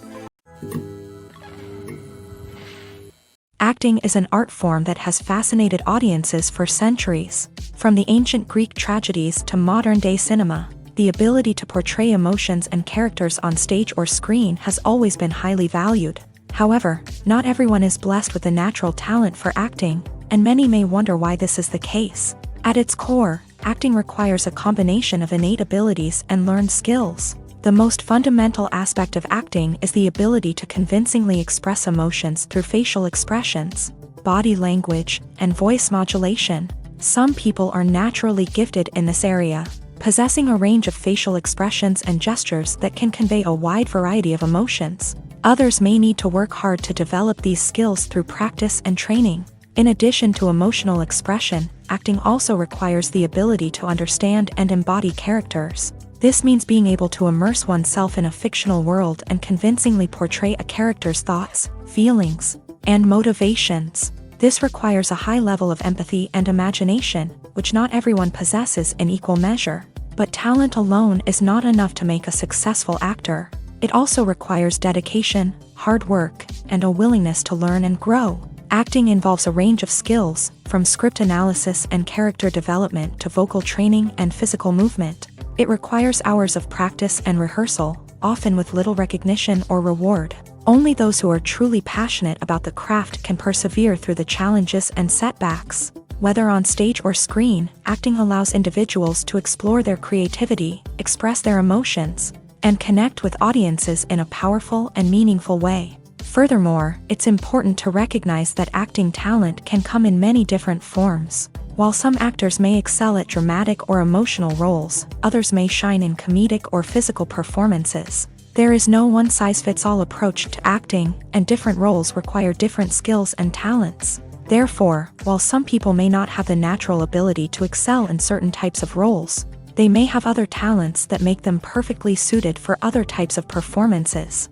Acting is an art form that has fascinated audiences for centuries. From the ancient Greek tragedies to modern-day cinema, the ability to portray emotions and characters on stage or screen has always been highly valued. However, not everyone is blessed with a natural talent for acting, and many may wonder why this is the case. At its core, acting requires a combination of innate abilities and learned skills. The most fundamental aspect of acting is the ability to convincingly express emotions through facial expressions, body language, and voice modulation. Some people are naturally gifted in this area, possessing a range of facial expressions and gestures that can convey a wide variety of emotions. Others may need to work hard to develop these skills through practice and training. In addition to emotional expression, acting also requires the ability to understand and embody characters. This means being able to immerse oneself in a fictional world and convincingly portray a character's thoughts, feelings, and motivations. This requires a high level of empathy and imagination, which not everyone possesses in equal measure. But talent alone is not enough to make a successful actor. It also requires dedication, hard work, and a willingness to learn and grow. Acting involves a range of skills, from script analysis and character development to vocal training and physical movement. It requires hours of practice and rehearsal, often with little recognition or reward. Only those who are truly passionate about the craft can persevere through the challenges and setbacks. Whether on stage or screen, acting allows individuals to explore their creativity, express their emotions, and connect with audiences in a powerful and meaningful way. Furthermore, it's important to recognize that acting talent can come in many different forms. While some actors may excel at dramatic or emotional roles, others may shine in comedic or physical performances. There is no one-size-fits-all approach to acting, and different roles require different skills and talents. Therefore, while some people may not have the natural ability to excel in certain types of roles, they may have other talents that make them perfectly suited for other types of performances.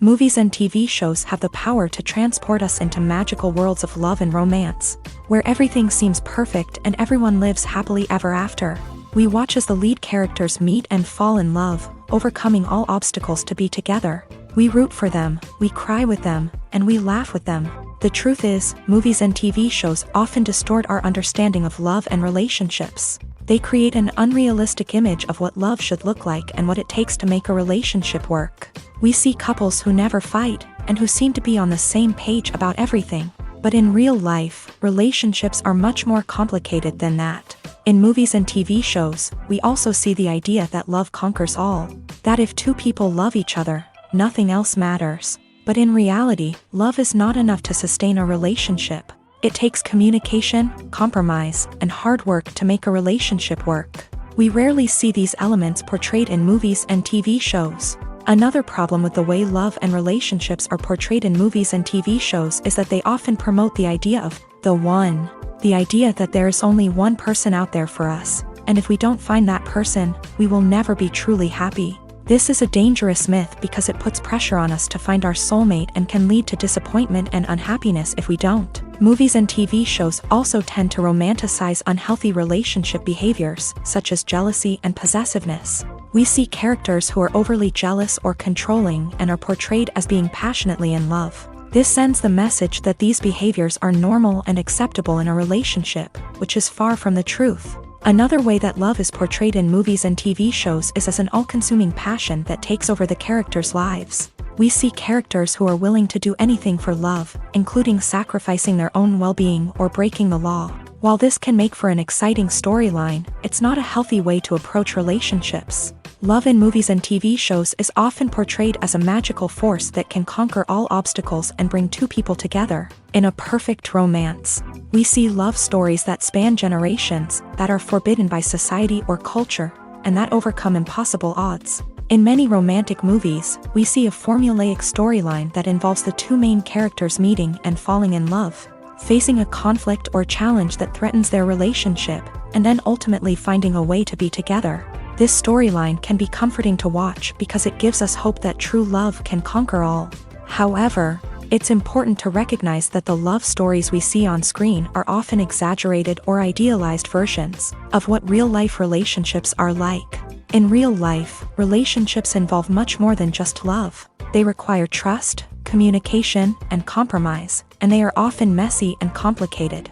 Movies and TV shows have the power to transport us into magical worlds of love and romance, where everything seems perfect and everyone lives happily ever after. We watch as the lead characters meet and fall in love, overcoming all obstacles to be together. We root for them, we cry with them, and we laugh with them. The truth is, movies and TV shows often distort our understanding of love and relationships. They create an unrealistic image of what love should look like and what it takes to make a relationship work. We see couples who never fight, and who seem to be on the same page about everything. But in real life, relationships are much more complicated than that. In movies and TV shows, we also see the idea that love conquers all. That if two people love each other, nothing else matters. But in reality, love is not enough to sustain a relationship. It takes communication, compromise, and hard work to make a relationship work. We rarely see these elements portrayed in movies and TV shows. Another problem with the way love and relationships are portrayed in movies and TV shows is that they often promote the idea of The one. The idea that there is only one person out there for us, and if we don't find that person, we will never be truly happy. This is a dangerous myth because it puts pressure on us to find our soulmate and can lead to disappointment and unhappiness if we don't. Movies and TV shows also tend to romanticize unhealthy relationship behaviors, such as jealousy and possessiveness. We see characters who are overly jealous or controlling and are portrayed as being passionately in love. This sends the message that these behaviors are normal and acceptable in a relationship, which is far from the truth. Another way that love is portrayed in movies and TV shows is as an all-consuming passion that takes over the characters' lives. We see characters who are willing to do anything for love, including sacrificing their own well-being or breaking the law. While this can make for an exciting storyline, it's not a healthy way to approach relationships. Love in movies and TV shows is often portrayed as a magical force that can conquer all obstacles and bring two people together. In a perfect romance, we see love stories that span generations, that are forbidden by society or culture, and that overcome impossible odds. In many romantic movies, we see a formulaic storyline that involves the two main characters meeting and falling in love, facing a conflict or challenge that threatens their relationship, and then ultimately finding a way to be together. This storyline can be comforting to watch because it gives us hope that true love can conquer all. However, it's important to recognize that the love stories we see on screen are often exaggerated or idealized versions of what real-life relationships are like. In real life, relationships involve much more than just love. They require trust, communication, and compromise, and they are often messy and complicated.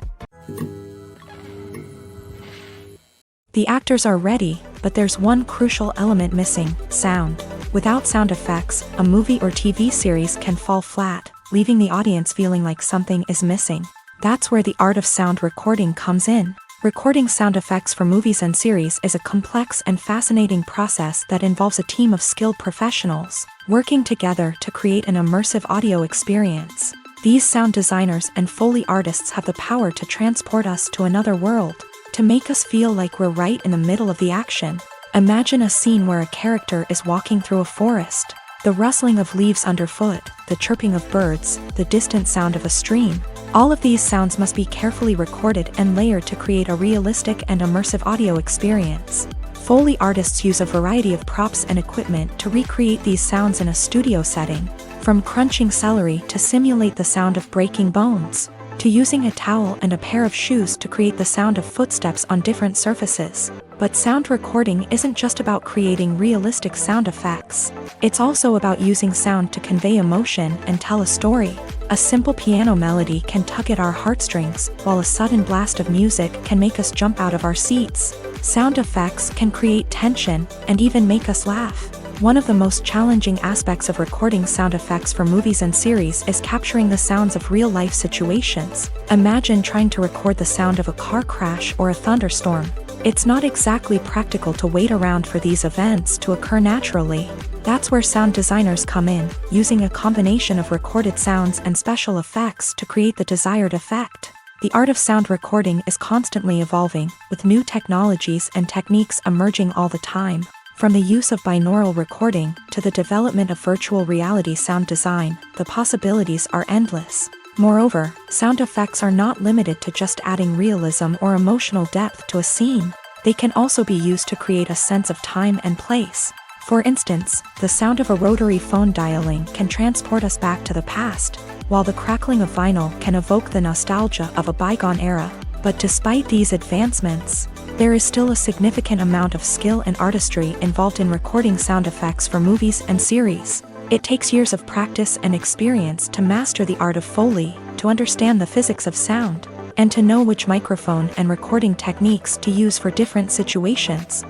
The actors are ready, but there's one crucial element missing: sound. Without sound effects, a movie or TV series can fall flat, leaving the audience feeling like something is missing. That's where the art of sound recording comes in. Recording sound effects for movies and series is a complex and fascinating process that involves a team of skilled professionals working together to create an immersive audio experience. These sound designers and Foley artists have the power to transport us to another world, to make us feel like we're right in the middle of the action. Imagine a scene where a character is walking through a forest. The rustling of leaves underfoot, the chirping of birds, the distant sound of a stream. All of these sounds must be carefully recorded and layered to create a realistic and immersive audio experience. Foley artists use a variety of props and equipment to recreate these sounds in a studio setting, from crunching celery to simulate the sound of breaking bones, to using a towel and a pair of shoes to create the sound of footsteps on different surfaces. But sound recording isn't just about creating realistic sound effects. It's also about using sound to convey emotion and tell a story. A simple piano melody can tug at our heartstrings, while a sudden blast of music can make us jump out of our seats. Sound effects can create tension and even make us laugh. One of the most challenging aspects of recording sound effects for movies and series is capturing the sounds of real-life situations. Imagine trying to record the sound of a car crash or a thunderstorm. It's not exactly practical to wait around for these events to occur naturally. That's where sound designers come in, using a combination of recorded sounds and special effects to create the desired effect. The art of sound recording is constantly evolving, with new technologies and techniques emerging all the time. From the use of binaural recording to the development of virtual reality sound design, the possibilities are endless. Moreover, sound effects are not limited to just adding realism or emotional depth to a scene. They can also be used to create a sense of time and place. For instance, the sound of a rotary phone dialing can transport us back to the past, while the crackling of vinyl can evoke the nostalgia of a bygone era. But despite these advancements, there is still a significant amount of skill and artistry involved in recording sound effects for movies and series. It takes years of practice and experience to master the art of Foley, to understand the physics of sound, and to know which microphone and recording techniques to use for different situations.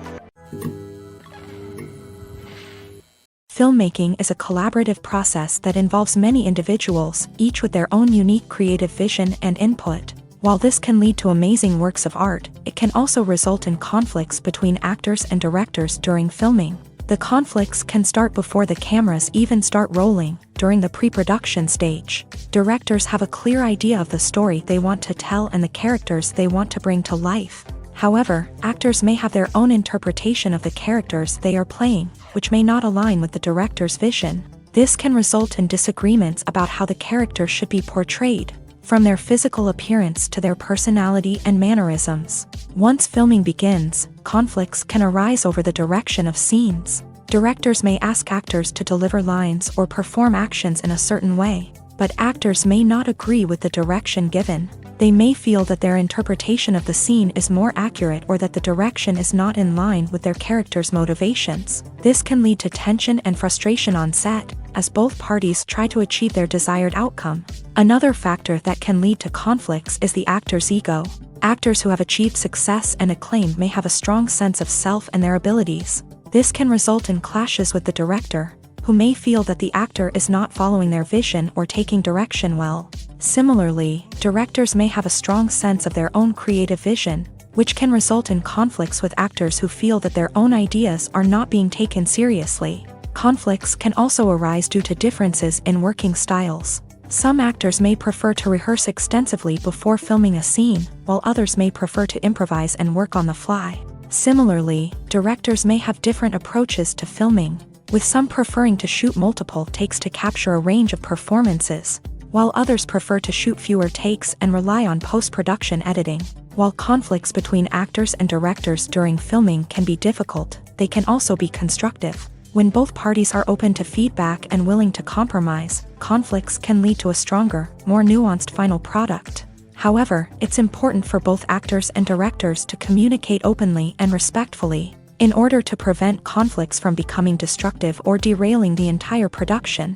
Filmmaking is a collaborative process that involves many individuals, each with their own unique creative vision and input. While this can lead to amazing works of art, it can also result in conflicts between actors and directors during filming. The conflicts can start before the cameras even start rolling, during the pre-production stage. Directors have a clear idea of the story they want to tell and the characters they want to bring to life. However, actors may have their own interpretation of the characters they are playing, which may not align with the director's vision. This can result in disagreements about how the character should be portrayed. from their physical appearance to their personality and mannerisms. Once filming begins, conflicts can arise over the direction of scenes. Directors may ask actors to deliver lines or perform actions in a certain way, but actors may not agree with the direction given. They may feel that their interpretation of the scene is more accurate or that the direction is not in line with their character's motivations. This can lead to tension and frustration on set, as both parties try to achieve their desired outcome. Another factor that can lead to conflicts is the actor's ego. Actors who have achieved success and acclaim may have a strong sense of self and their abilities. This can result in clashes with the director, who may feel that the actor is not following their vision or taking direction well. Similarly, directors may have a strong sense of their own creative vision, which can result in conflicts with actors who feel that their own ideas are not being taken seriously. Conflicts can also arise due to differences in working styles. Some actors may prefer to rehearse extensively before filming a scene, while others may prefer to improvise and work on the fly. Similarly, directors may have different approaches to filming, with some preferring to shoot multiple takes to capture a range of performances, while others prefer to shoot fewer takes and rely on post-production editing. While conflicts between actors and directors during filming can be difficult, they can also be constructive. When both parties are open to feedback and willing to compromise, conflicts can lead to a stronger, more nuanced final product. However, it's important for both actors and directors to communicate openly and respectfully, in order to prevent conflicts from becoming destructive or derailing the entire production.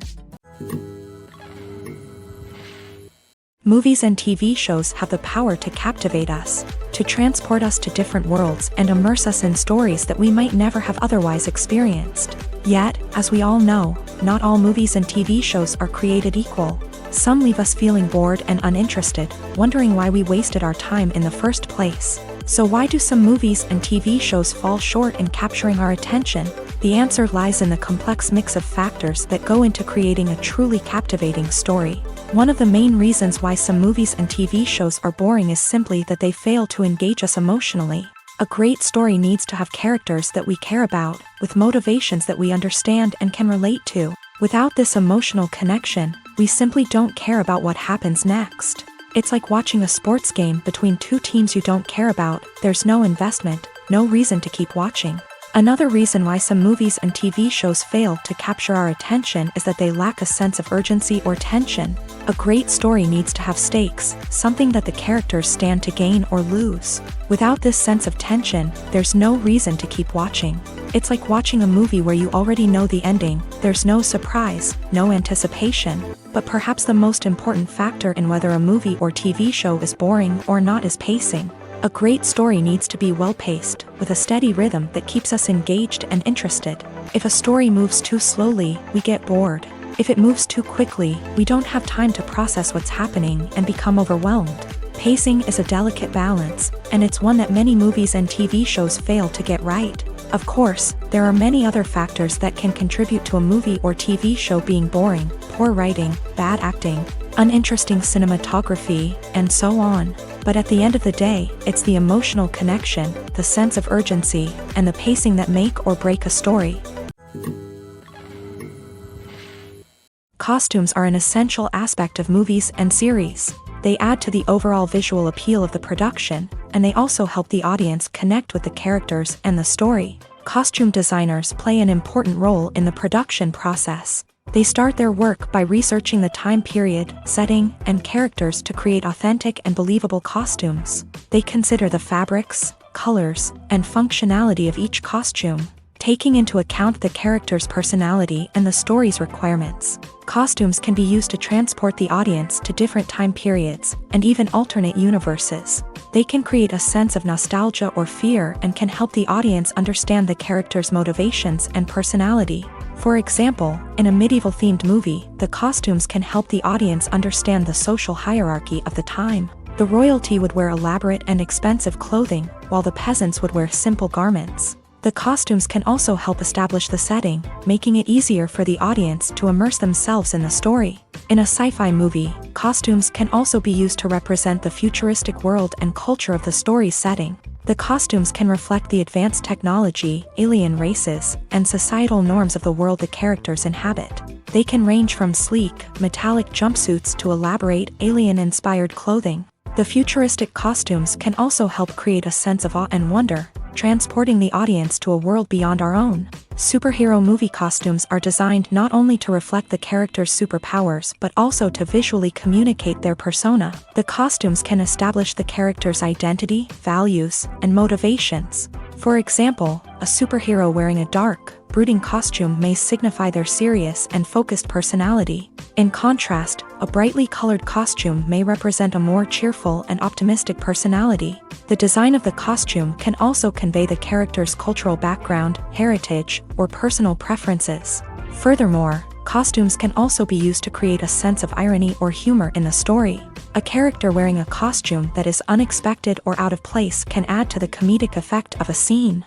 Movies and TV shows have the power to captivate us, to transport us to different worlds and immerse us in stories that we might never have otherwise experienced. Yet, as we all know, not all movies and TV shows are created equal. Some leave us feeling bored and uninterested, wondering why we wasted our time in the first place. So why do some movies and TV shows fall short in capturing our attention? The answer lies in the complex mix of factors that go into creating a truly captivating story. One of the main reasons why some movies and TV shows are boring is simply that they fail to engage us emotionally. A great story needs to have characters that we care about, with motivations that we understand and can relate to. Without this emotional connection, we simply don't care about what happens next. It's like watching a sports game between two teams you don't care about. There's no investment, no reason to keep watching. Another reason why some movies and TV shows fail to capture our attention is that they lack a sense of urgency or tension. A great story needs to have stakes, something that the characters stand to gain or lose. Without this sense of tension, there's no reason to keep watching. It's like watching a movie where you already know the ending. There's no surprise, no anticipation. But perhaps the most important factor in whether a movie or TV show is boring or not is pacing. A great story needs to be well-paced, with a steady rhythm that keeps us engaged and interested. If a story moves too slowly, we get bored. If it moves too quickly, we don't have time to process what's happening and become overwhelmed. Pacing is a delicate balance, and it's one that many movies and TV shows fail to get right. Of course, there are many other factors that can contribute to a movie or TV show being boring: poor writing, bad acting, uninteresting cinematography, and so on. But at the end of the day, it's the emotional connection, the sense of urgency, and the pacing that make or break a story. Costumes are an essential aspect of movies and series. They add to the overall visual appeal of the production, and they also help the audience connect with the characters and the story. Costume designers play an important role in the production process. They start their work by researching the time period, setting, and characters to create authentic and believable costumes. They consider the fabrics, colors, and functionality of each costume, taking into account the character's personality and the story's requirements. Costumes can be used to transport the audience to different time periods, and even alternate universes. They can create a sense of nostalgia or fear and can help the audience understand the character's motivations and personality. For example, in a medieval-themed movie, the costumes can help the audience understand the social hierarchy of the time. The royalty would wear elaborate and expensive clothing, while the peasants would wear simple garments. The costumes can also help establish the setting, making it easier for the audience to immerse themselves in the story. In a sci-fi movie, costumes can also be used to represent the futuristic world and culture of the story's setting. The costumes can reflect the advanced technology, alien races, and societal norms of the world the characters inhabit. They can range from sleek, metallic jumpsuits to elaborate, alien-inspired clothing. The futuristic costumes can also help create a sense of awe and wonder, transporting the audience to a world beyond our own. Superhero movie costumes are designed not only to reflect the character's superpowers but also to visually communicate their persona. The costumes can establish the character's identity, values, and motivations. For example, a superhero wearing a dark, brooding costume may signify their serious and focused personality. In contrast, a brightly colored costume may represent a more cheerful and optimistic personality. The design of the costume can also convey the character's cultural background, heritage, or personal preferences. Furthermore, costumes can also be used to create a sense of irony or humor in the story. A character wearing a costume that is unexpected or out of place can add to the comedic effect of a scene.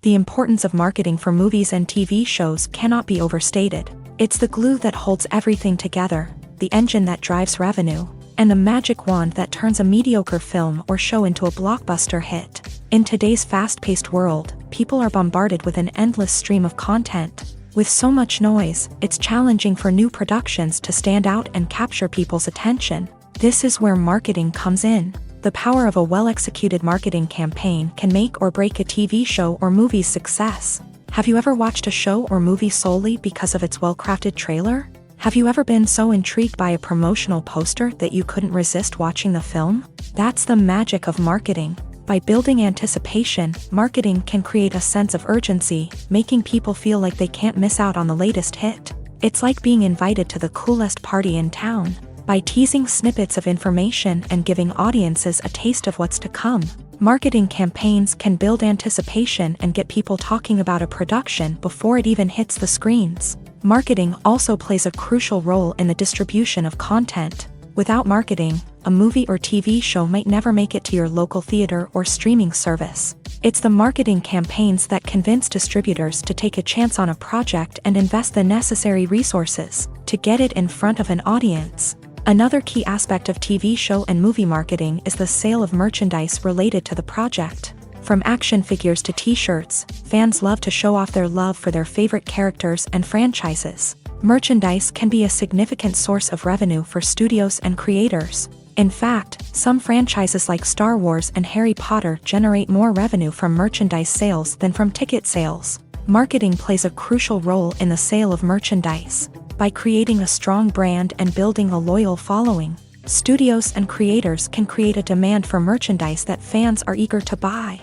The importance of marketing for movies and TV shows cannot be overstated. It's the glue that holds everything together, the engine that drives revenue, and the magic wand that turns a mediocre film or show into a blockbuster hit. In today's fast-paced world, people are bombarded with an endless stream of content. With so much noise, it's challenging for new productions to stand out and capture people's attention. This is where marketing comes in. The power of a well-executed marketing campaign can make or break a TV show or movie's success. Have you ever watched a show or movie solely because of its well-crafted trailer? Have you ever been so intrigued by a promotional poster that you couldn't resist watching the film? That's the magic of marketing. By building anticipation, marketing can create a sense of urgency, making people feel like they can't miss out on the latest hit. It's like being invited to the coolest party in town. By teasing snippets of information and giving audiences a taste of what's to come, marketing campaigns can build anticipation and get people talking about a production before it even hits the screens. Marketing also plays a crucial role in the distribution of content. Without marketing, a movie or TV show might never make it to your local theater or streaming service. It's the marketing campaigns that convince distributors to take a chance on a project and invest the necessary resources to get it in front of an audience. Another key aspect of TV show and movie marketing is the sale of merchandise related to the project. From action figures to t-shirts, fans love to show off their love for their favorite characters and franchises. Merchandise can be a significant source of revenue for studios and creators. In fact, some franchises like Star Wars and Harry Potter generate more revenue from merchandise sales than from ticket sales. Marketing plays a crucial role in the sale of merchandise. By creating a strong brand and building a loyal following, studios and creators can create a demand for merchandise that fans are eager to buy.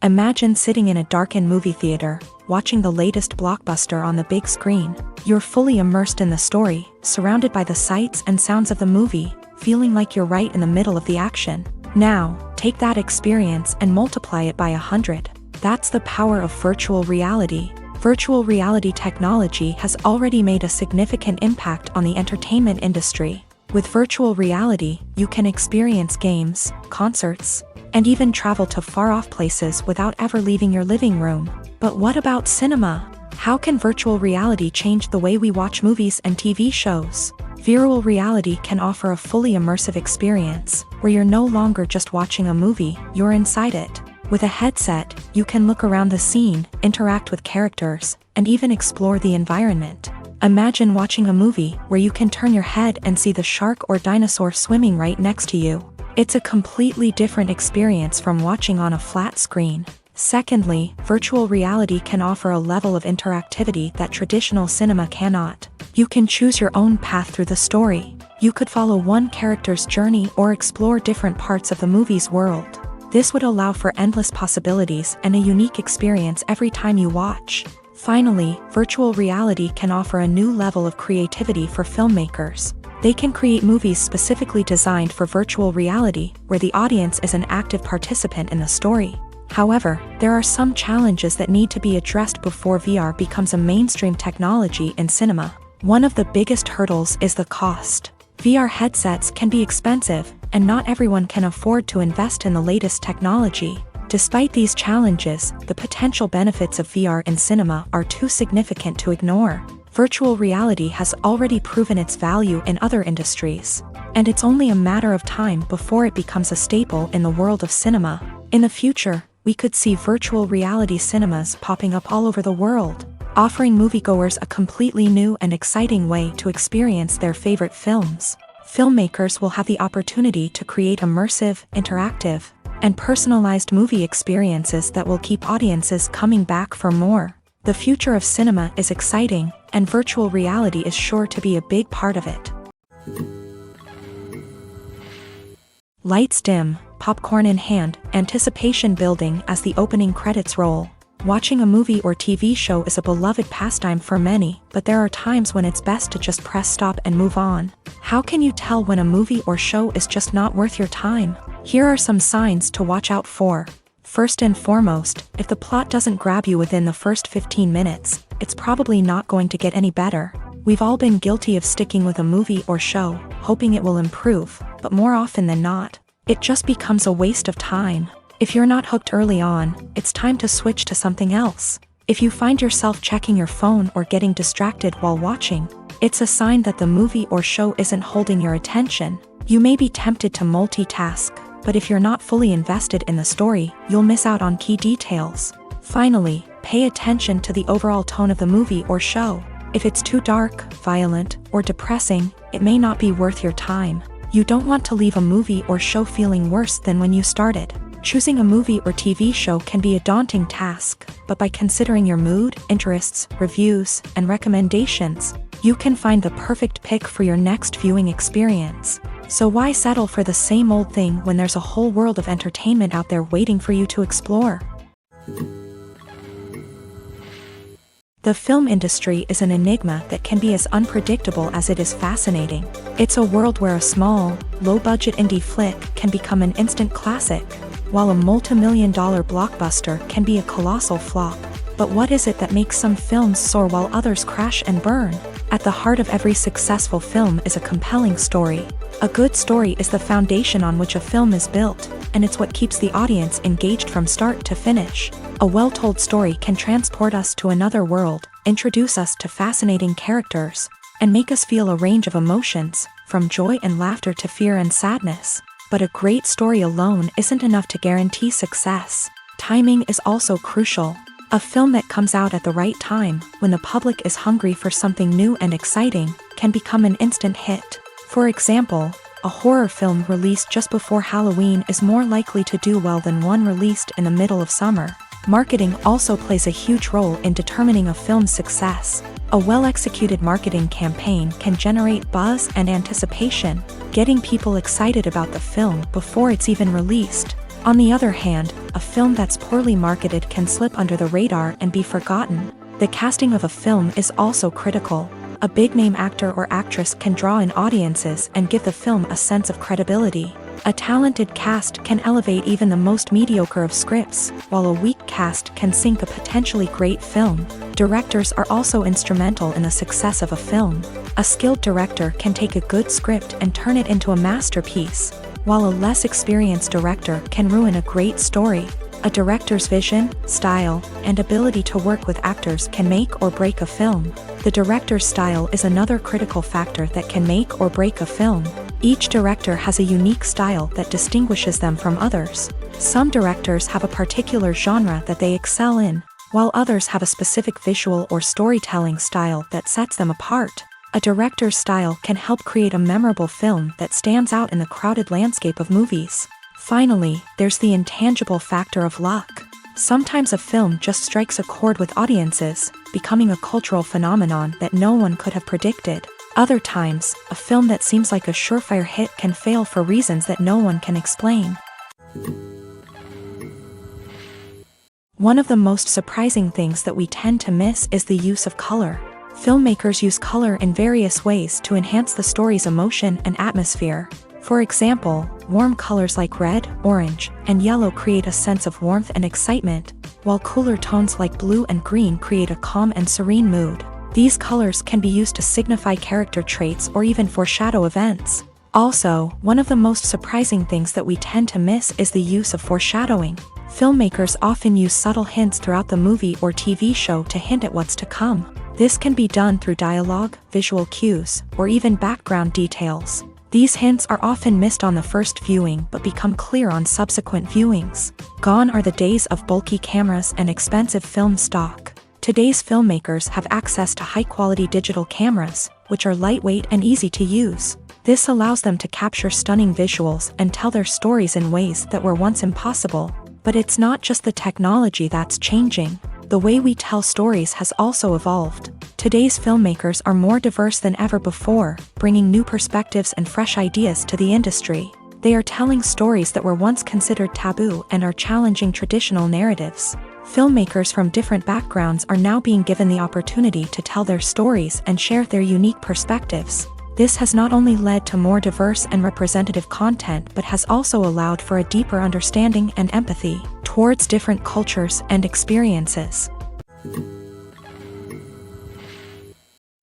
Imagine sitting in a darkened movie theater, watching the latest blockbuster on the big screen. You're fully immersed in the story, surrounded by the sights and sounds of the movie, feeling like you're right in the middle of the action. Now, take that experience and multiply it by 100. That's the power of virtual reality. Virtual reality technology has already made a significant impact on the entertainment industry. With virtual reality, you can experience games, concerts, and even travel to far-off places without ever leaving your living room. But what about cinema? How can virtual reality change the way we watch movies and TV shows? Virtual reality can offer a fully immersive experience, where you're no longer just watching a movie, you're inside it. With a headset, you can look around the scene, interact with characters, and even explore the environment. Imagine watching a movie where you can turn your head and see the shark or dinosaur swimming right next to you. It's a completely different experience from watching on a flat screen. Secondly, virtual reality can offer a level of interactivity that traditional cinema cannot. You can choose your own path through the story. You could follow one character's journey or explore different parts of the movie's world. This would allow for endless possibilities and a unique experience every time you watch. Finally, virtual reality can offer a new level of creativity for filmmakers. They can create movies specifically designed for virtual reality, where the audience is an active participant in the story. However, there are some challenges that need to be addressed before VR becomes a mainstream technology in cinema. One of the biggest hurdles is the cost. VR headsets can be expensive, and not everyone can afford to invest in the latest technology. Despite these challenges, the potential benefits of VR in cinema are too significant to ignore. Virtual reality has already proven its value in other industries, and it's only a matter of time before it becomes a staple in the world of cinema. In the future, we could see virtual reality cinemas popping up all over the world, offering moviegoers a completely new and exciting way to experience their favorite films. Filmmakers will have the opportunity to create immersive, interactive, and personalized movie experiences that will keep audiences coming back for more. The future of cinema is exciting, and virtual reality is sure to be a big part of it. Lights dim, popcorn in hand, anticipation building as the opening credits roll. Watching a movie or TV show is a beloved pastime for many, but there are times when it's best to just press stop and move on. How can you tell when a movie or show is just not worth your time? Here are some signs to watch out for. First and foremost, if the plot doesn't grab you within the first 15 minutes, it's probably not going to get any better. We've all been guilty of sticking with a movie or show, hoping it will improve, but more often than not, it just becomes a waste of time. If you're not hooked early on, it's time to switch to something else. If you find yourself checking your phone or getting distracted while watching, it's a sign that the movie or show isn't holding your attention. You may be tempted to multitask, but if you're not fully invested in the story, you'll miss out on key details. Finally, pay attention to the overall tone of the movie or show. If it's too dark, violent, or depressing, it may not be worth your time. You don't want to leave a movie or show feeling worse than when you started. Choosing a movie or TV show can be a daunting task, but by considering your mood, interests, reviews, and recommendations, you can find the perfect pick for your next viewing experience. So why settle for the same old thing when there's a whole world of entertainment out there waiting for you to explore? The film industry is an enigma that can be as unpredictable as it is fascinating. It's a world where a small, low-budget indie flick can become an instant classic, while a multi-million-dollar blockbuster can be a colossal flop. But what is it that makes some films soar while others crash and burn? At the heart of every successful film is a compelling story. A good story is the foundation on which a film is built, and it's what keeps the audience engaged from start to finish. A well-told story can transport us to another world, introduce us to fascinating characters, and make us feel a range of emotions, from joy and laughter to fear and sadness. But a great story alone isn't enough to guarantee success. Timing is also crucial. A film that comes out at the right time, when the public is hungry for something new and exciting, can become an instant hit. For example, a horror film released just before Halloween is more likely to do well than one released in the middle of summer. Marketing also plays a huge role in determining a film's success. A well-executed marketing campaign can generate buzz and anticipation, getting people excited about the film before it's even released. On the other hand, a film that's poorly marketed can slip under the radar and be forgotten. The casting of a film is also critical. A big-name actor or actress can draw in audiences and give the film a sense of credibility. A talented cast can elevate even the most mediocre of scripts, while a weak cast can sink a potentially great film. Directors are also instrumental in the success of a film. A skilled director can take a good script and turn it into a masterpiece, while a less experienced director can ruin a great story. A director's vision, style, and ability to work with actors can make or break a film. The director's style is another critical factor that can make or break a film. Each director has a unique style that distinguishes them from others. Some directors have a particular genre that they excel in, while others have a specific visual or storytelling style that sets them apart. A director's style can help create a memorable film that stands out in the crowded landscape of movies. Finally, there's the intangible factor of luck. Sometimes a film just strikes a chord with audiences, becoming a cultural phenomenon that no one could have predicted. Other times, a film that seems like a surefire hit can fail for reasons that no one can explain. One of the most surprising things that we tend to miss is the use of color. Filmmakers use color in various ways to enhance the story's emotion and atmosphere. For example, warm colors like red, orange, and yellow create a sense of warmth and excitement, while cooler tones like blue and green create a calm and serene mood. These colors can be used to signify character traits or even foreshadow events. Also, one of the most surprising things that we tend to miss is the use of foreshadowing. Filmmakers often use subtle hints throughout the movie or TV show to hint at what's to come. This can be done through dialogue, visual cues, or even background details. These hints are often missed on the first viewing but become clear on subsequent viewings. Gone are the days of bulky cameras and expensive film stock. Today's filmmakers have access to high-quality digital cameras, which are lightweight and easy to use. This allows them to capture stunning visuals and tell their stories in ways that were once impossible. But it's not just the technology that's changing. The way we tell stories has also evolved. Today's filmmakers are more diverse than ever before, bringing new perspectives and fresh ideas to the industry. They are telling stories that were once considered taboo and are challenging traditional narratives. Filmmakers from different backgrounds are now being given the opportunity to tell their stories and share their unique perspectives. This has not only led to more diverse and representative content but has also allowed for a deeper understanding and empathy towards different cultures and experiences.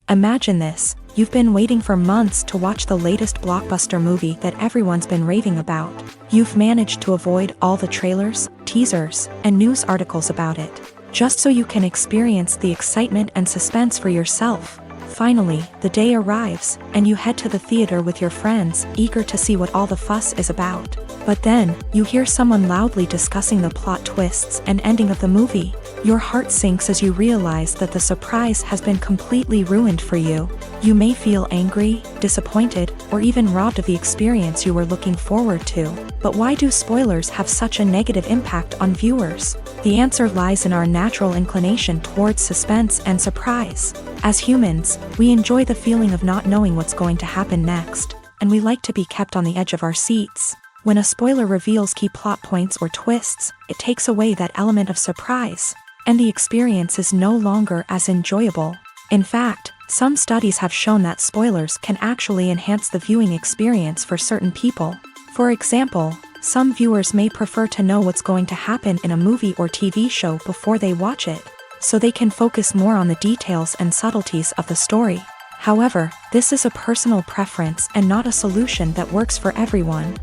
Imagine this: you've been waiting for months to watch the latest blockbuster movie that everyone's been raving about. You've managed to avoid all the trailers, teasers, and news articles about it, just so you can experience the excitement and suspense for yourself. Finally, the day arrives, and you head to the theater with your friends, eager to see what all the fuss is about. But then, you hear someone loudly discussing the plot twists and ending of the movie. Your heart sinks as you realize that the surprise has been completely ruined for you. You may feel angry, disappointed, or even robbed of the experience you were looking forward to. But why do spoilers have such a negative impact on viewers? The answer lies in our natural inclination towards suspense and surprise. As humans, we enjoy the feeling of not knowing what's going to happen next, and we like to be kept on the edge of our seats. When a spoiler reveals key plot points or twists, it takes away that element of surprise, and the experience is no longer as enjoyable. In fact, some studies have shown that spoilers can actually enhance the viewing experience for certain people. For example, some viewers may prefer to know what's going to happen in a movie or TV show before they watch it, so they can focus more on the details and subtleties of the story. However, this is a personal preference and not a solution that works for everyone.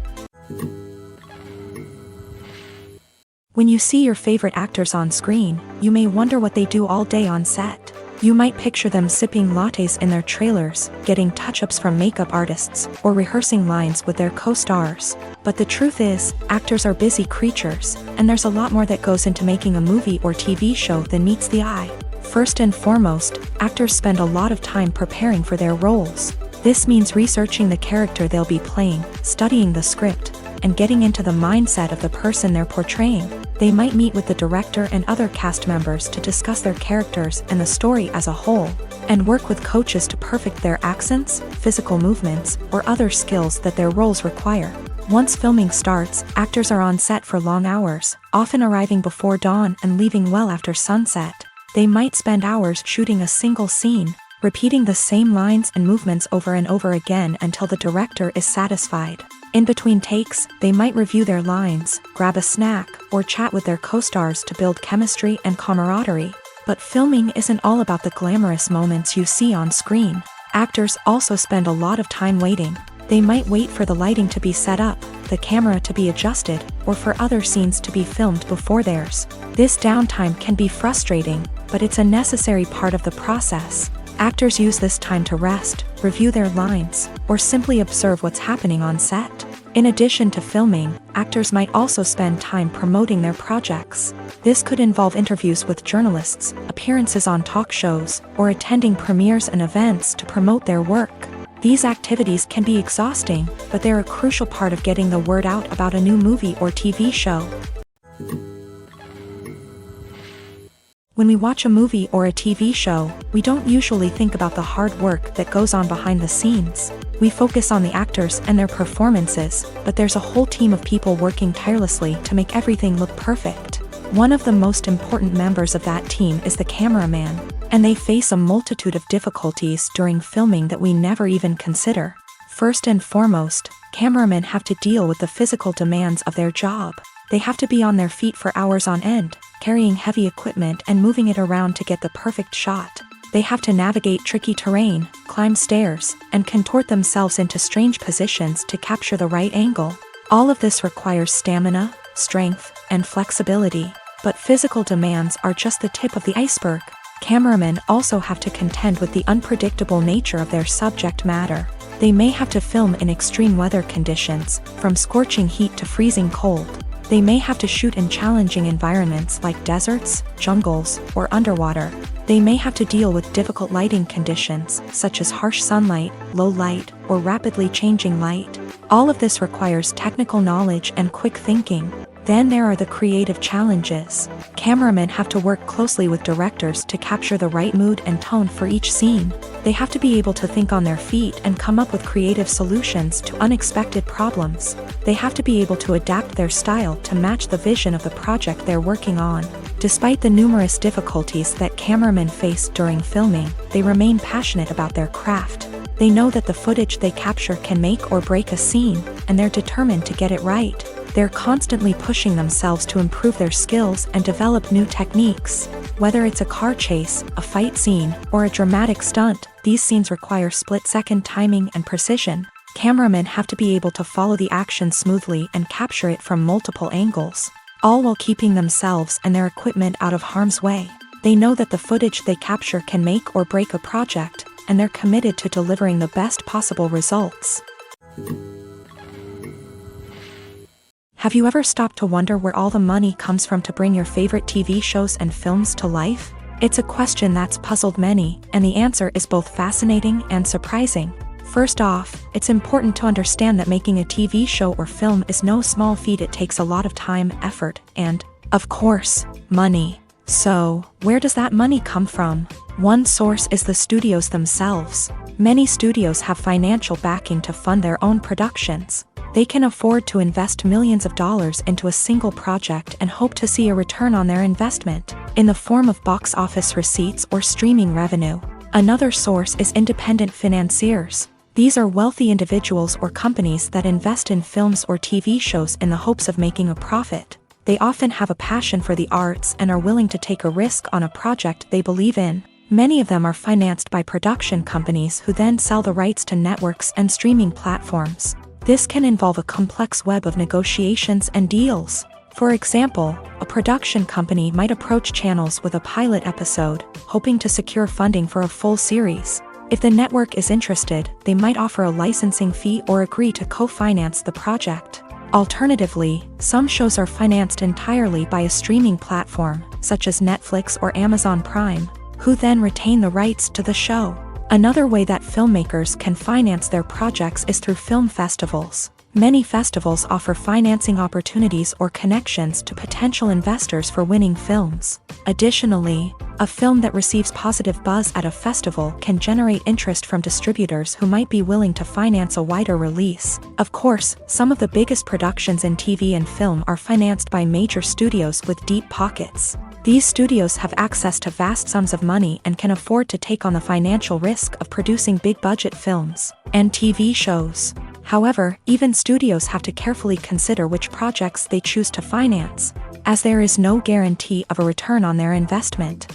When you see your favorite actors on screen, you may wonder what they do all day on set. You might picture them sipping lattes in their trailers, getting touch-ups from makeup artists, or rehearsing lines with their co-stars. But the truth is, actors are busy creatures, and there's a lot more that goes into making a movie or TV show than meets the eye. First and foremost, actors spend a lot of time preparing for their roles. This means researching the character they'll be playing, studying the script, and getting into the mindset of the person they're portraying. They might meet with the director and other cast members to discuss their characters and the story as a whole, and work with coaches to perfect their accents, physical movements, or other skills that their roles require. Once filming starts, actors are on set for long hours, often arriving before dawn and leaving well after sunset. They might spend hours shooting a single scene, repeating the same lines and movements over and over again until the director is satisfied. In between takes, they might review their lines, grab a snack, or chat with their co-stars to build chemistry and camaraderie. But filming isn't all about the glamorous moments you see on screen. Actors also spend a lot of time waiting. They might wait for the lighting to be set up, the camera to be adjusted, or for other scenes to be filmed before theirs. This downtime can be frustrating, but it's a necessary part of the process. Actors use this time to rest, review their lines, or simply observe what's happening on set. In addition to filming, actors might also spend time promoting their projects. This could involve interviews with journalists, appearances on talk shows, or attending premieres and events to promote their work. These activities can be exhausting, but they're a crucial part of getting the word out about a new movie or TV show. When we watch a movie or a TV show, we don't usually think about the hard work that goes on behind the scenes. We focus on the actors and their performances, but there's a whole team of people working tirelessly to make everything look perfect. One of the most important members of that team is the cameraman, and they face a multitude of difficulties during filming that we never even consider. First and foremost, cameramen have to deal with the physical demands of their job. They have to be on their feet for hours on end, carrying heavy equipment and moving it around to get the perfect shot. They have to navigate tricky terrain, climb stairs, and contort themselves into strange positions to capture the right angle. All of this requires stamina, strength, and flexibility. But physical demands are just the tip of the iceberg. Cameramen also have to contend with the unpredictable nature of their subject matter. They may have to film in extreme weather conditions, from scorching heat to freezing cold. They may have to shoot in challenging environments like deserts, jungles, or underwater. They may have to deal with difficult lighting conditions, such as harsh sunlight, low light, or rapidly changing light. All of this requires technical knowledge and quick thinking. Then there are the creative challenges. Cameramen have to work closely with directors to capture the right mood and tone for each scene. They have to be able to think on their feet and come up with creative solutions to unexpected problems. They have to be able to adapt their style to match the vision of the project they're working on. Despite the numerous difficulties that cameramen face during filming, they remain passionate about their craft. They know that the footage they capture can make or break a scene, and they're determined to get it right. They're constantly pushing themselves to improve their skills and develop new techniques. Whether it's a car chase, a fight scene, or a dramatic stunt, these scenes require split-second timing and precision. Cameramen have to be able to follow the action smoothly and capture it from multiple angles, all while keeping themselves and their equipment out of harm's way. They know that the footage they capture can make or break a project, and they're committed to delivering the best possible results. Have you ever stopped to wonder where all the money comes from to bring your favorite TV shows and films to life? It's a question that's puzzled many, and the answer is both fascinating and surprising. First off, it's important to understand that making a TV show or film is no small feat. It takes a lot of time, effort, and, of course, money. So, where does that money come from? One source is the studios themselves. Many studios have financial backing to fund their own productions. They can afford to invest millions of dollars into a single project and hope to see a return on their investment, in the form of box office receipts or streaming revenue. Another source is independent financiers. These are wealthy individuals or companies that invest in films or TV shows in the hopes of making a profit. They often have a passion for the arts and are willing to take a risk on a project they believe in. Many of them are financed by production companies who then sell the rights to networks and streaming platforms. This can involve a complex web of negotiations and deals. For example, a production company might approach channels with a pilot episode, hoping to secure funding for a full series. If the network is interested, they might offer a licensing fee or agree to co-finance the project. Alternatively, some shows are financed entirely by a streaming platform, such as Netflix or Amazon Prime, who then retain the rights to the show. Another way that filmmakers can finance their projects is through film festivals. Many festivals offer financing opportunities or connections to potential investors for winning films. Additionally, a film that receives positive buzz at a festival can generate interest from distributors who might be willing to finance a wider release. Of course, some of the biggest productions in TV and film are financed by major studios with deep pockets. These studios have access to vast sums of money and can afford to take on the financial risk of producing big-budget films and TV shows. However, even studios have to carefully consider which projects they choose to finance, as there is no guarantee of a return on their investment.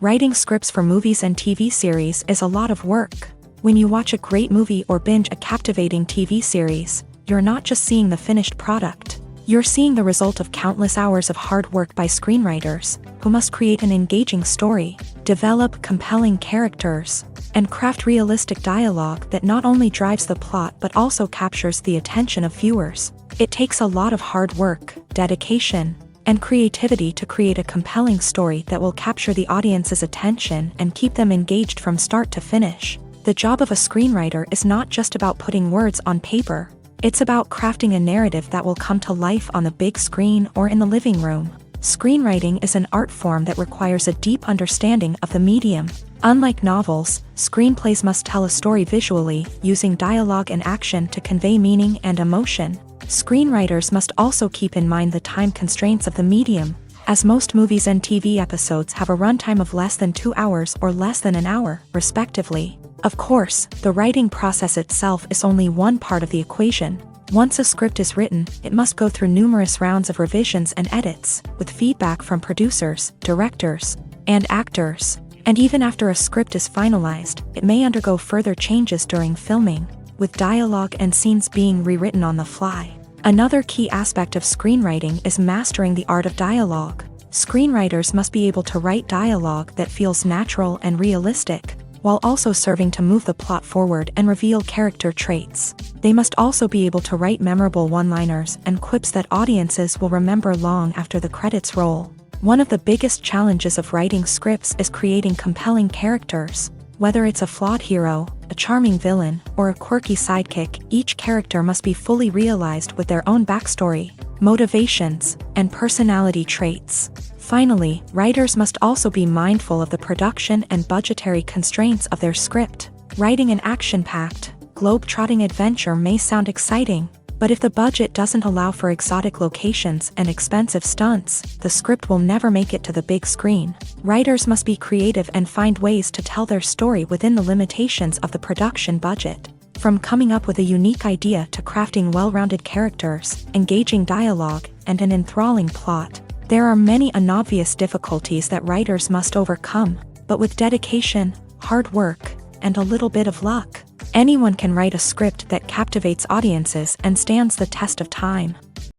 Writing scripts for movies and TV series is a lot of work. When you watch a great movie or binge a captivating TV series, you're not just seeing the finished product. You're seeing the result of countless hours of hard work by screenwriters, who must create an engaging story, develop compelling characters, and craft realistic dialogue that not only drives the plot but also captures the attention of viewers. It takes a lot of hard work, dedication, and creativity to create a compelling story that will capture the audience's attention and keep them engaged from start to finish. The job of a screenwriter is not just about putting words on paper. It's about crafting a narrative that will come to life on the big screen or in the living room. Screenwriting is an art form that requires a deep understanding of the medium. Unlike novels, screenplays must tell a story visually, using dialogue and action to convey meaning and emotion. Screenwriters must also keep in mind the time constraints of the medium, as most movies and TV episodes have a runtime of less than 2 hours or less than an hour, respectively. Of course, the writing process itself is only one part of the equation. Once a script is written, it must go through numerous rounds of revisions and edits, with feedback from producers, directors, and actors. And even after a script is finalized, it may undergo further changes during filming, with dialogue and scenes being rewritten on the fly. Another key aspect of screenwriting is mastering the art of dialogue. Screenwriters must be able to write dialogue that feels natural and realistic. while also serving to move the plot forward and reveal character traits. They must also be able to write memorable one-liners and quips that audiences will remember long after the credits roll. One of the biggest challenges of writing scripts is creating compelling characters. Whether it's a flawed hero, a charming villain, or a quirky sidekick, each character must be fully realized with their own backstory, motivations, and personality traits. Finally, writers must also be mindful of the production and budgetary constraints of their script. Writing an action-packed, globe-trotting adventure may sound exciting, but if the budget doesn't allow for exotic locations and expensive stunts, the script will never make it to the big screen. Writers must be creative and find ways to tell their story within the limitations of the production budget. From coming up with a unique idea to crafting well-rounded characters, engaging dialogue, and an enthralling plot, there are many unobvious difficulties that writers must overcome, but with dedication, hard work, and a little bit of luck, anyone can write a script that captivates audiences and stands the test of time.